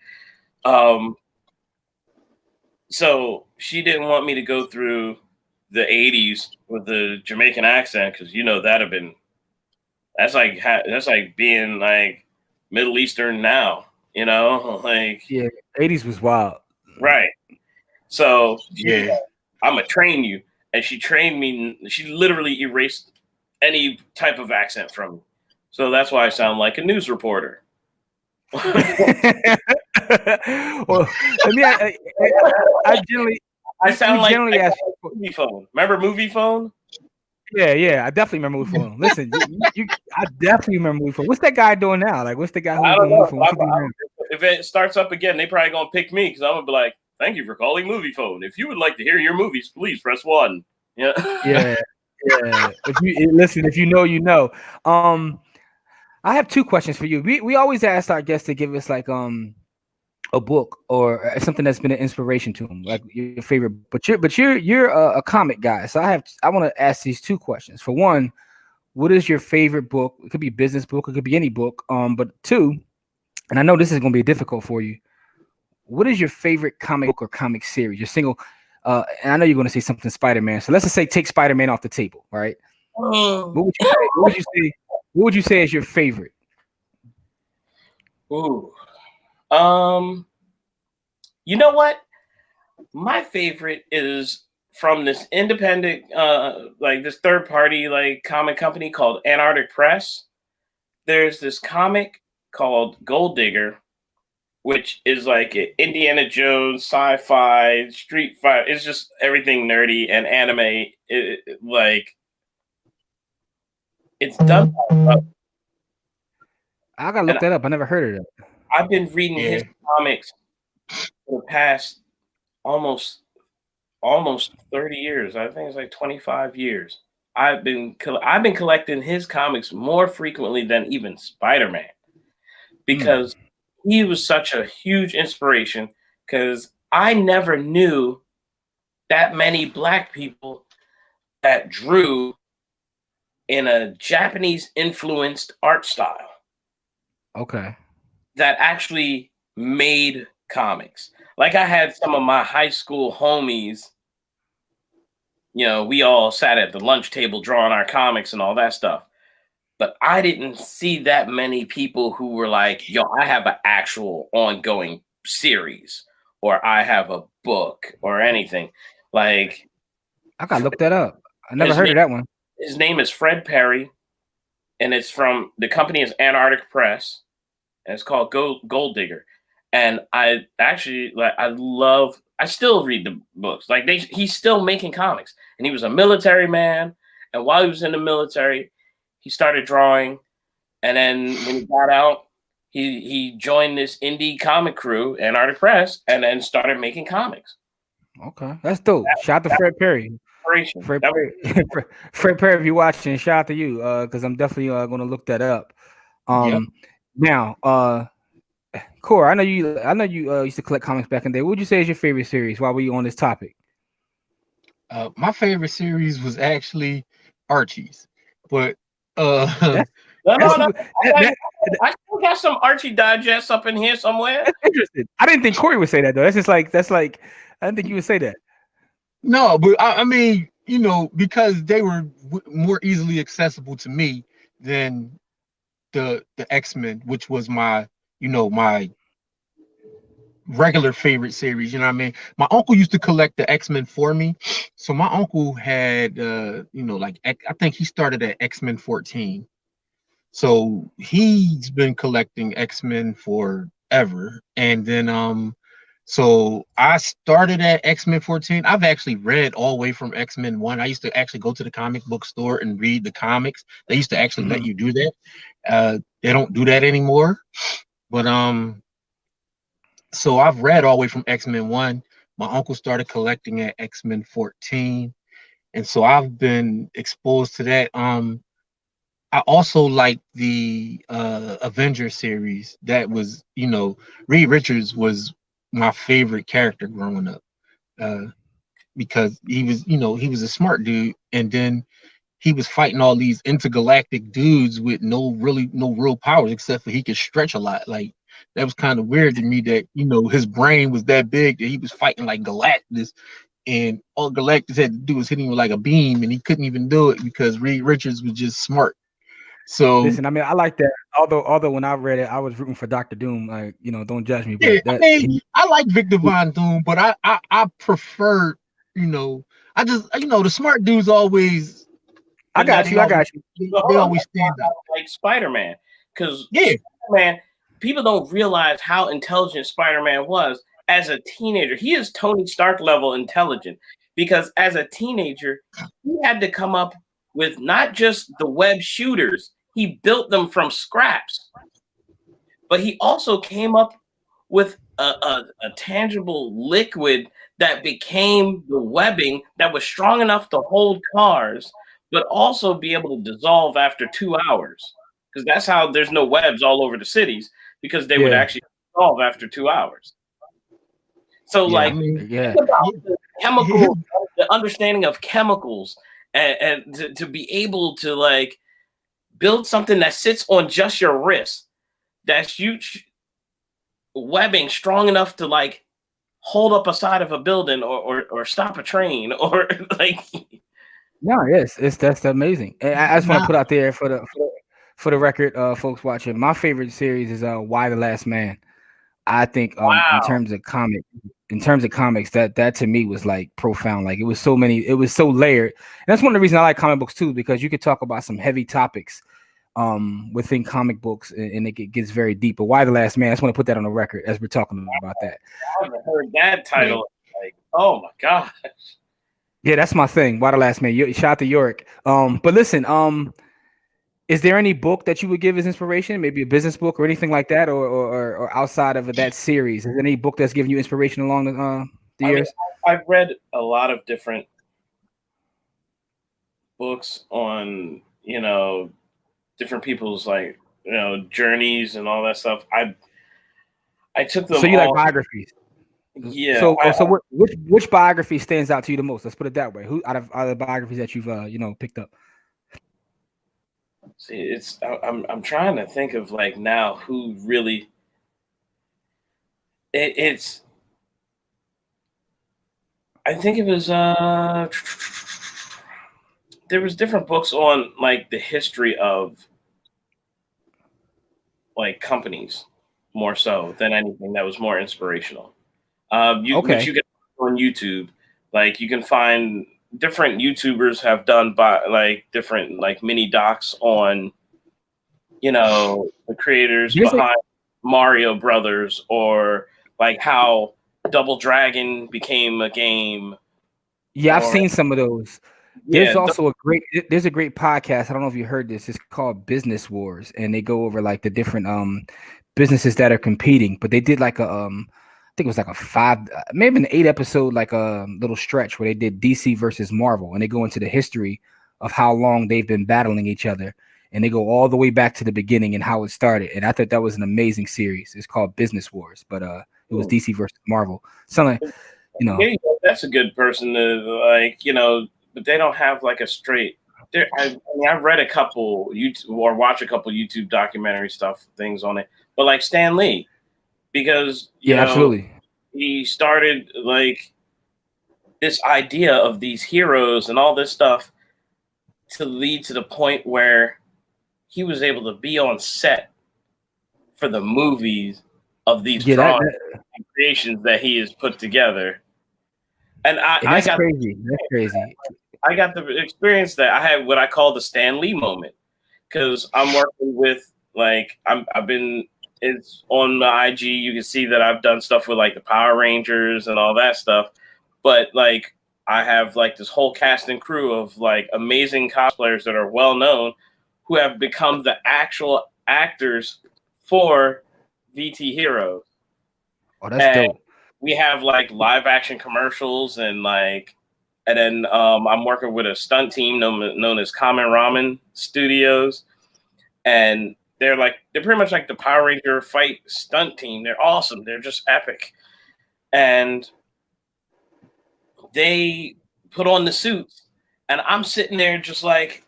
so she didn't want me to go through the 80s with the Jamaican accent because you know that's like being like Middle Eastern now, you know, like Yeah, 80s was wild. right. So Yeah. I'm gonna train you, and she trained me. She literally erased any type of accent from me. So that's why I sound like a news reporter. Well, let me. I generally. I sound like ask. Movie Phone. Remember Movie Phone? Yeah, I definitely remember Movie Phone. Listen, I definitely remember Movie Phone. What's that guy doing now? Like, what's the guy who's doing Movie Phone? What's he doing now? If it starts up again, they probably gonna pick me because I'm gonna be like, "Thank you for calling Movie Phone. If you would like to hear your movies, please press 1." Yeah. Yeah. If you know, you know. I have 2 questions for you. We always ask our guests to give us like a book or something that's been an inspiration to them, like your favorite. But you're a comic guy, so I want to ask these 2 questions. For one, what is your favorite book? It could be a business book, it could be any book. But 2, and I know this is going to be difficult for you. What is your favorite comic book or comic series? Your single, and I know you're going to say something Spider-Man. So let's just say take Spider-Man off the table, right? What would you say? What would you say is your favorite? Ooh. You know what? My favorite is from this independent, like this third party, like comic company called Antarctic Press. There's this comic called Gold Digger, which is like an Indiana Jones, sci-fi, street fight. It's just everything nerdy and anime. Like it's done. I gotta look that up. I never heard of that. I've been reading his comics for the past almost 30 years. I think it's like 25 years. I've been collecting his comics more frequently than even Spider-Man because he was such a huge inspiration because I never knew that many Black people that drew in a Japanese influenced art style. Okay. That actually made comics. Like I had some of my high school homies, you know, we all sat at the lunch table drawing our comics and all that stuff. But I didn't see that many people who were like, yo, I have an actual ongoing series or I have a book or anything. Like, I gotta look that up. I never heard of that one. His name is Fred Perry, and it's from the company is Antarctic Press, and it's called Gold Digger. And I actually I still read the books. Like he's still making comics, and he was a military man. And while he was in the military, he started drawing. And then when he got out, he joined this indie comic crew, Antarctic Press, and then started making comics. Okay, that's dope. Shout out to Fred Perry. Fred Perry, if you're watching, shout out to you, because I'm definitely gonna look that up. Now, Core, I know you used to collect comics back in the day. What would you say is your favorite series while we on this topic? My favorite series was actually Archie's, but I still got some Archie Digest up in here somewhere. That's interesting. I didn't think Corey would say that though. That's like I didn't think you would say that. No, but I mean, you know, because they were more easily accessible to me than the X-Men, which was my regular favorite series. You know what I mean? My uncle used to collect the X-Men for me. So my uncle had like I think he started at X-Men 14. So he's been collecting X-Men forever. And then so I started at X-Men 14. I've actually read all the way from X-Men 1. I used to actually go to the comic book store and read the comics. They used to actually let you do that. They don't do that anymore. But so I've read all the way from X-Men 1. My uncle started collecting at X-Men 14. And so I've been exposed to that. I also like the Avengers series. That was, Reed Richards was my favorite character growing up. Because he was a smart dude, and then he was fighting all these intergalactic dudes with no real powers except for he could stretch a lot. Like that was kind of weird to me that his brain was that big that he was fighting like Galactus, and all Galactus had to do was hit him with like a beam, and he couldn't even do it because Reed Richards was just smart. So listen, I mean, I like that. Although when I read it, I was rooting for Dr. Doom. Like, don't judge me. But I like Victor Von Doom, but I prefer, I just the smart dudes always. I got you. They always stand out. Like Spider-Man, because Spider-Man, people don't realize how intelligent Spider-Man was as a teenager. He is Tony Stark level intelligent because as a teenager, he had to come up with not just the web shooters, he built them from scraps, but he also came up with a tangible liquid that became the webbing that was strong enough to hold cars, but also be able to dissolve after 2 hours. Because that's how there's no webs all over the cities, because they would actually dissolve after 2 hours. So think about the chemical, the understanding of chemicals, and to be able to like build something that sits on just your wrist, that's huge webbing strong enough to like hold up a side of a building or stop a train or like. No, yes, that's amazing. And I just want to put out there for the record, folks watching, my favorite series is Why the Last Man. I think in terms of comics, that to me was like profound. Like it was so layered. And that's one of the reasons I like comic books too, because you could talk about some heavy topics within comic books and it gets very deep. But Why the Last Man, I just want to put that on the record as we're talking about that. I haven't heard that title. Like, oh my gosh. Yeah, that's my thing. Why the Last Man? Shout out to York. But listen, is there any book that you would give as inspiration? Maybe a business book or anything like that, or outside of that series? Is there any book that's giving you inspiration along the years? I've read a lot of different books on, different people's like, journeys and all that stuff. I took them. So you like biographies? Yeah. So which biography stands out to you the most? Let's put it that way. Who out of the biographies that you've picked up? See, I'm trying to think of like now who really it's. I think it was there was different books on like the history of like companies more so than anything that was more inspirational. Which you can on YouTube, like you can find different YouTubers have done by like different like mini docs on, the creators behind. Mario Brothers, or like how Double Dragon became a game. Yeah, I've seen some of those. There's Yeah, also there's a great podcast. I don't know if you heard this. It's called Business Wars, and they go over like the different businesses that are competing. But they did like I think it was like a 5, maybe an 8 episode, like a little stretch where they did DC versus Marvel, and they go into the history of how long they've been battling each other, and they go all the way back to the beginning and how it started. And I thought that was an amazing series. It's called Business Wars, but it was DC versus Marvel. Something, you know. Yeah, that's a good person to like, but they don't have like a straight. I mean, I've read a couple YouTube or watch a couple YouTube documentary things on it, but like Stan Lee, because you know, absolutely, he started like this idea of these heroes and all this stuff to lead to the point where he was able to be on set for the movies of these drawings and creations that he has put together. And I got crazy. That's crazy. I got the experience that I had what I call the Stan Lee moment, because I'm working with it's on my IG. You can see that I've done stuff with like the Power Rangers and all that stuff, but like I have like this whole cast and crew of like amazing cosplayers that are well known, who have become the actual actors for VT Heroes. Oh, that's dope. We have like live action commercials and then I'm working with a stunt team known as Kamen Ramen Studios, and they're pretty much like the Power Ranger fight stunt team. They're awesome. They're just epic, and they put on the suits, and I'm sitting there just like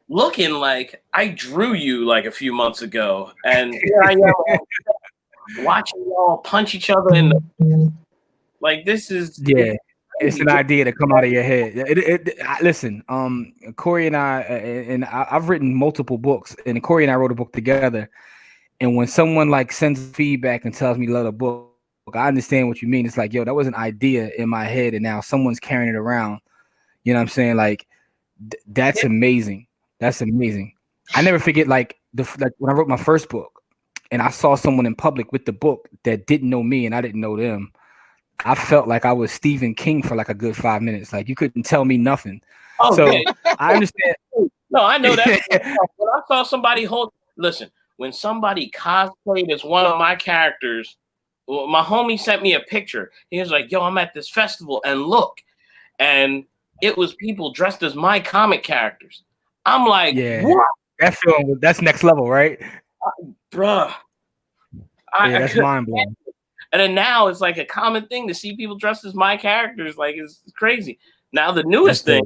looking like I drew you like a few months ago, and here I am watching y'all punch each other in the like. This is It's an idea to come out of your head. Listen, Corey and I've written multiple books, and Corey and I wrote a book together. And when someone like sends feedback and tells me to love a book, I understand what you mean. It's like, yo, that was an idea in my head, and now someone's carrying it around. You know what I'm saying? Like, that's amazing. That's amazing. I never forget like when I wrote my first book, and I saw someone in public with the book that didn't know me and I didn't know them. I felt like I was Stephen King for like a good 5 minutes. Like, you couldn't tell me nothing. Oh, so okay. I understand. No, I know that. When I saw somebody when somebody cosplayed as one of my characters, my homie sent me a picture. He was like, yo, I'm at this festival and look. And it was people dressed as my comic characters. I'm like, what? That's next level, right? Bruh. That's mind blowing. And then now it's like a common thing to see people dressed as my characters. Like, it's crazy. Now the newest thing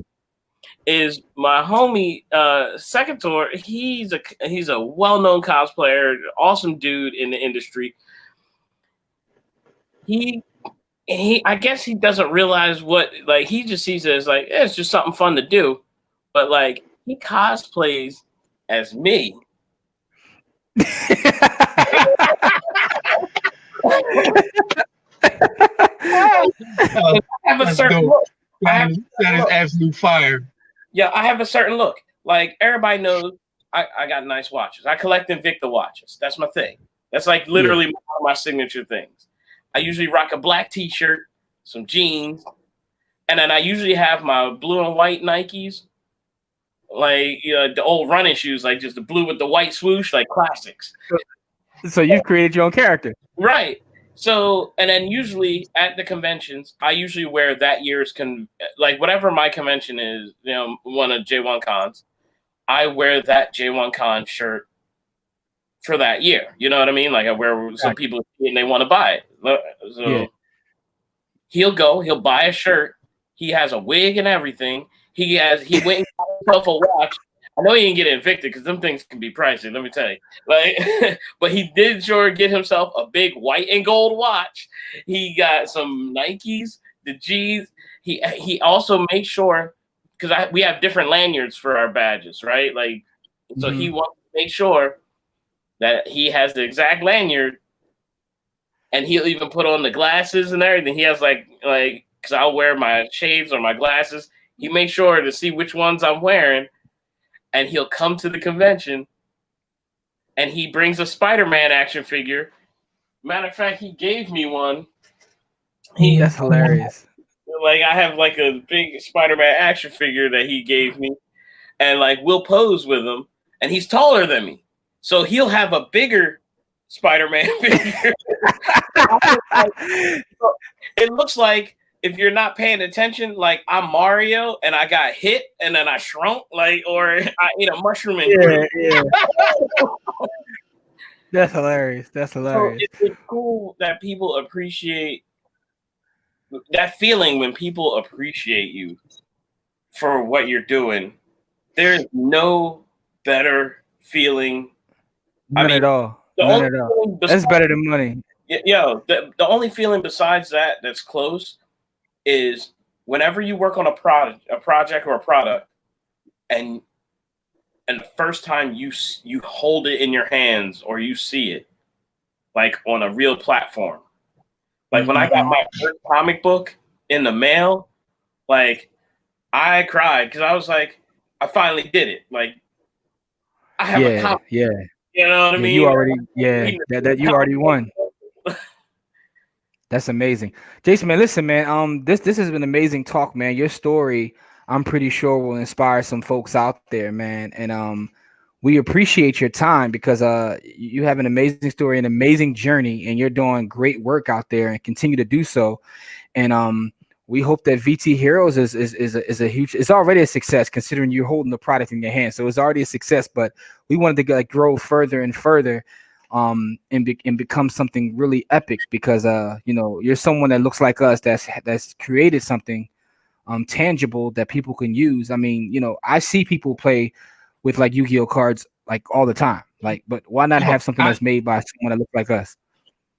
is my homie Secator. He's a well-known cosplayer, awesome dude in the industry. He I guess he doesn't realize what, like, he just sees it as like, it's just something fun to do. But like, he cosplays as me. I have a certain look. That is absolute fire. Yeah, I have a certain look. Like, everybody knows I got nice watches. I collect Invicta watches. That's my thing. That's like literally one of my signature things. I usually rock a black t-shirt, some jeans, and then I usually have my blue and white Nikes, like the old running shoes, like just the blue with the white swoosh, like classics. So you've created your own character. Right. So, and then usually at the conventions, I usually wear that year's like whatever my convention is, one of J1 Cons, I wear that J1 Con shirt for that year. You know what I mean? Like, I wear some people see it and they want to buy it. So he'll buy a shirt. He has a wig and everything. He went and got himself a watch. I know he didn't get Invicta because them things can be pricey, let me tell you. Like, but he did sure get himself a big white and gold watch. He got some Nikes, the G's. He also made sure, because we have different lanyards for our badges, right? Like, so he wants to make sure that he has the exact lanyard, and he'll even put on the glasses and everything. He has like because I'll wear my shades or my glasses. He makes sure to see which ones I'm wearing. And he'll come to the convention and he brings a Spider-Man action figure. Matter of fact, he gave me one. That's hilarious. Like I have like a big Spider-Man action figure that he gave me, and like we'll pose with him, and he's taller than me, so he'll have a bigger Spider-Man figure. It looks like if you're not paying attention, like I'm Mario and I got hit and then I shrunk, like, or I ate a mushroom and grew. Yeah. That's hilarious. That's hilarious. So it's cool that people appreciate that feeling when people appreciate you for what you're doing. There's no better feeling. None at all. None at all. That's better than money. Yo, the only feeling besides that that's close is whenever you work on a project or a product, and the first time you hold it in your hands or you see it, like on a real platform. Like when I got my first comic book in the mail, like I cried because I was like, I finally did it. Like I have a comic. Yeah. You know what I mean? You already, that you already won. That's amazing, Jason, man. Listen, man. This has been amazing talk, man. Your story, I'm pretty sure, will inspire some folks out there, man. And we appreciate your time because you have an amazing story, an amazing journey, and you're doing great work out there and continue to do so. And we hope that VT Heroes is a huge. It's already a success considering you're holding the product in your hand, so it's already a success. But we wanted to grow further and further. And become something really epic because you're someone that looks like us that's created something tangible that people can use. I mean, I see people play with like Yu-Gi-Oh cards like all the time. Like, but why not have something that's made by someone that looks like us?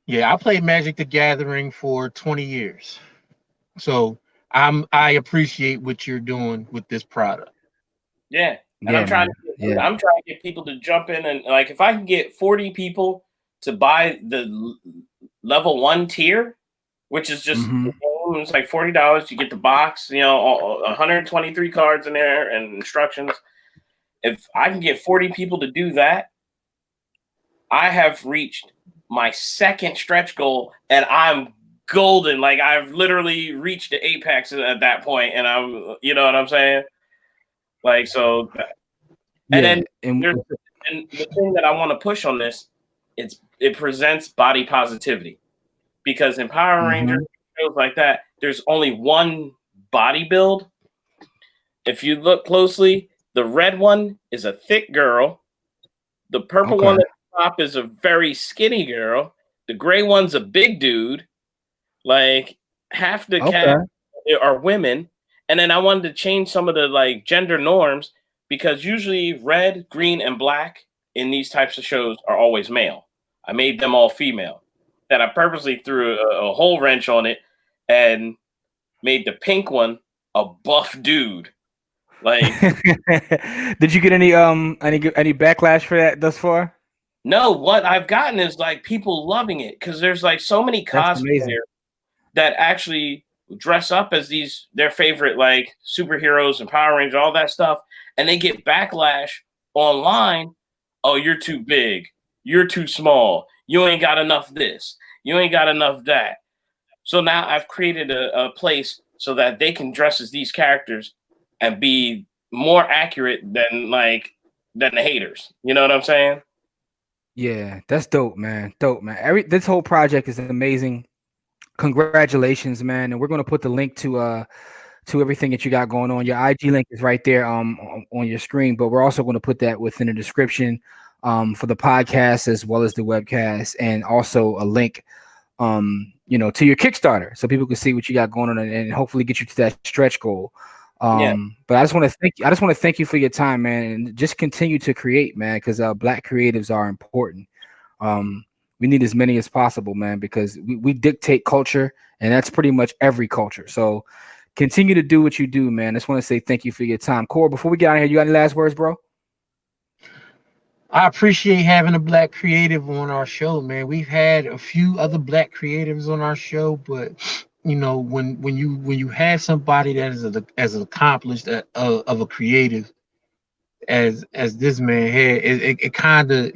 Yeah, I played Magic the Gathering for 20 years. So I appreciate what you're doing with this product. Yeah. And I'm trying to get people to jump in and like if I can get 40 people to buy the level 1 tier, which is just it's like $40. You get the box, 123 cards in there and instructions. If I can get 40 people to do that, I have reached my second stretch goal, and I'm golden. Like I've literally reached the apex at that point, and I'm, you know what I'm saying? Like so. And the thing that I want to push on this, it presents body positivity, because in Power Rangers shows like that, there's only one body build. If you look closely, the red one is a thick girl, the purple one at the top is a very skinny girl, the gray one's a big dude, like half the cast are women, and then I wanted to change some of the like gender norms. Because usually red, green, and black in these types of shows are always male. I made them all female. That I purposely threw a whole wrench on it and made the pink one a buff dude. Like, did you get any backlash for that thus far? No, what I've gotten is like people loving it because there's like so many cosplayers that actually dress up as their favorite like superheroes and Power Rangers, all that stuff. And they get backlash online. Oh, you're too big. You're too small. You ain't got enough this. You ain't got enough that. So now I've created a place so that they can dress as these characters and be more accurate than the haters. You know what I'm saying? Yeah, that's dope, man. Dope, man. This whole project is amazing. Congratulations, man. And we're going to put the link to everything that you got going on. Your IG link is right there on your screen, but we're also going to put that within the description for the podcast as well as the webcast, and also a link to your Kickstarter so people can see what you got going on and hopefully get you to that stretch goal. But I just want to thank you for your time, man, and just continue to create, man, because Black creatives are important. We need as many as possible, man, because we dictate culture, and that's pretty much every culture. So continue to do what you do, man. I just want to say thank you for your time. Core, before we get out of here, you got any last words, bro? I appreciate having a Black creative on our show, man. We've had a few other Black creatives on our show, but when you have somebody that is as accomplished of a creative as this man had, it kind of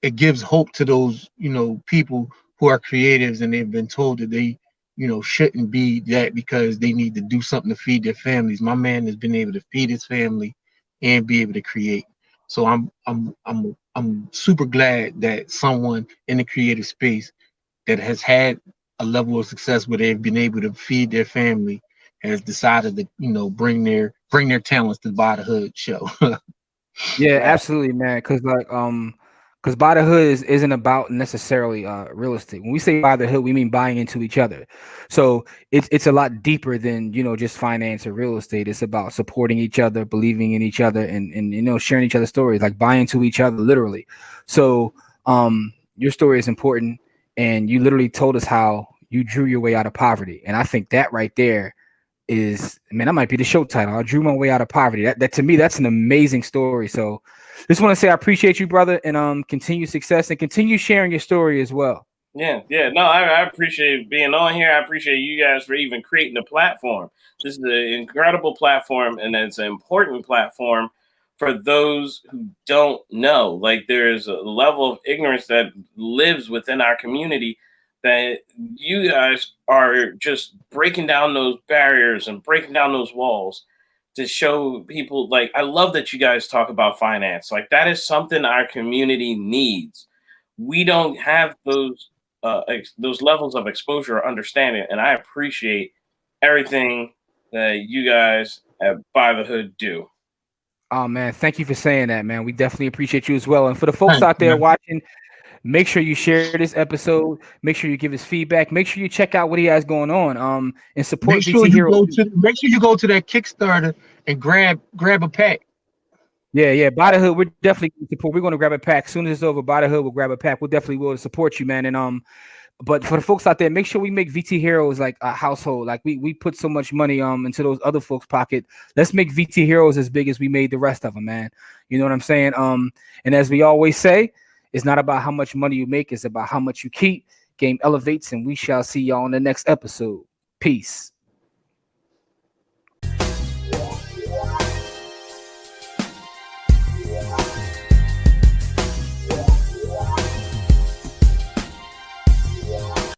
it gives hope to those, people who are creatives and they've been told that they, shouldn't be that because they need to do something to feed their families. My man has been able to feed his family and be able to create. So I'm super glad that someone in the creative space that has had a level of success where they've been able to feed their family has decided to, bring their talents to the By the Hood show. Yeah, Right. absolutely, man. Because Buy the Hood isn't about necessarily real estate. When we say buy the hood, we mean buying into each other. So it's a lot deeper than just finance or real estate. It's about supporting each other, believing in each other, and sharing each other's stories, like buying into each other, literally. So your story is important, and you literally told us how you drew your way out of poverty, and I think that right there is, man, that might be the show title. I drew my way out of poverty. That to me, that's an amazing story. So just want to say I appreciate you, brother, and continue success and continue sharing your story as well. Yeah, yeah. No, I appreciate being on here. I appreciate you guys for even creating a platform. This is an incredible platform, and it's an important platform for those who don't know. Like, there's a level of ignorance that lives within our community that you guys are just breaking down those barriers and breaking down those walls to show people. Like, I love that you guys talk about finance. Like, that is something our community needs. We don't have those levels of exposure or understanding, and I appreciate everything that you guys at By the Hood do. Oh man, thank you for saying that, man. We definitely appreciate you as well. And for the folks Thanks, out there man. watching, make sure you share this episode. Make sure you give us feedback. Make sure you check out what he has going on. And support VT Heroes. Make sure you go to that Kickstarter and grab a pack. Yeah. By the Hood, we're definitely going to support. We're going to grab a pack as soon as it's over. By the Hood, we'll grab a pack. We'll definitely will support you, man. And but for the folks out there, make sure we make VT Heroes like a household. Like we put so much money into those other folks' pocket. Let's make VT Heroes as big as we made the rest of them, man. You know what I'm saying? And as we always say, it's not about how much money you make, it's about how much you keep. Game elevates, and we shall see y'all on the next episode. Peace.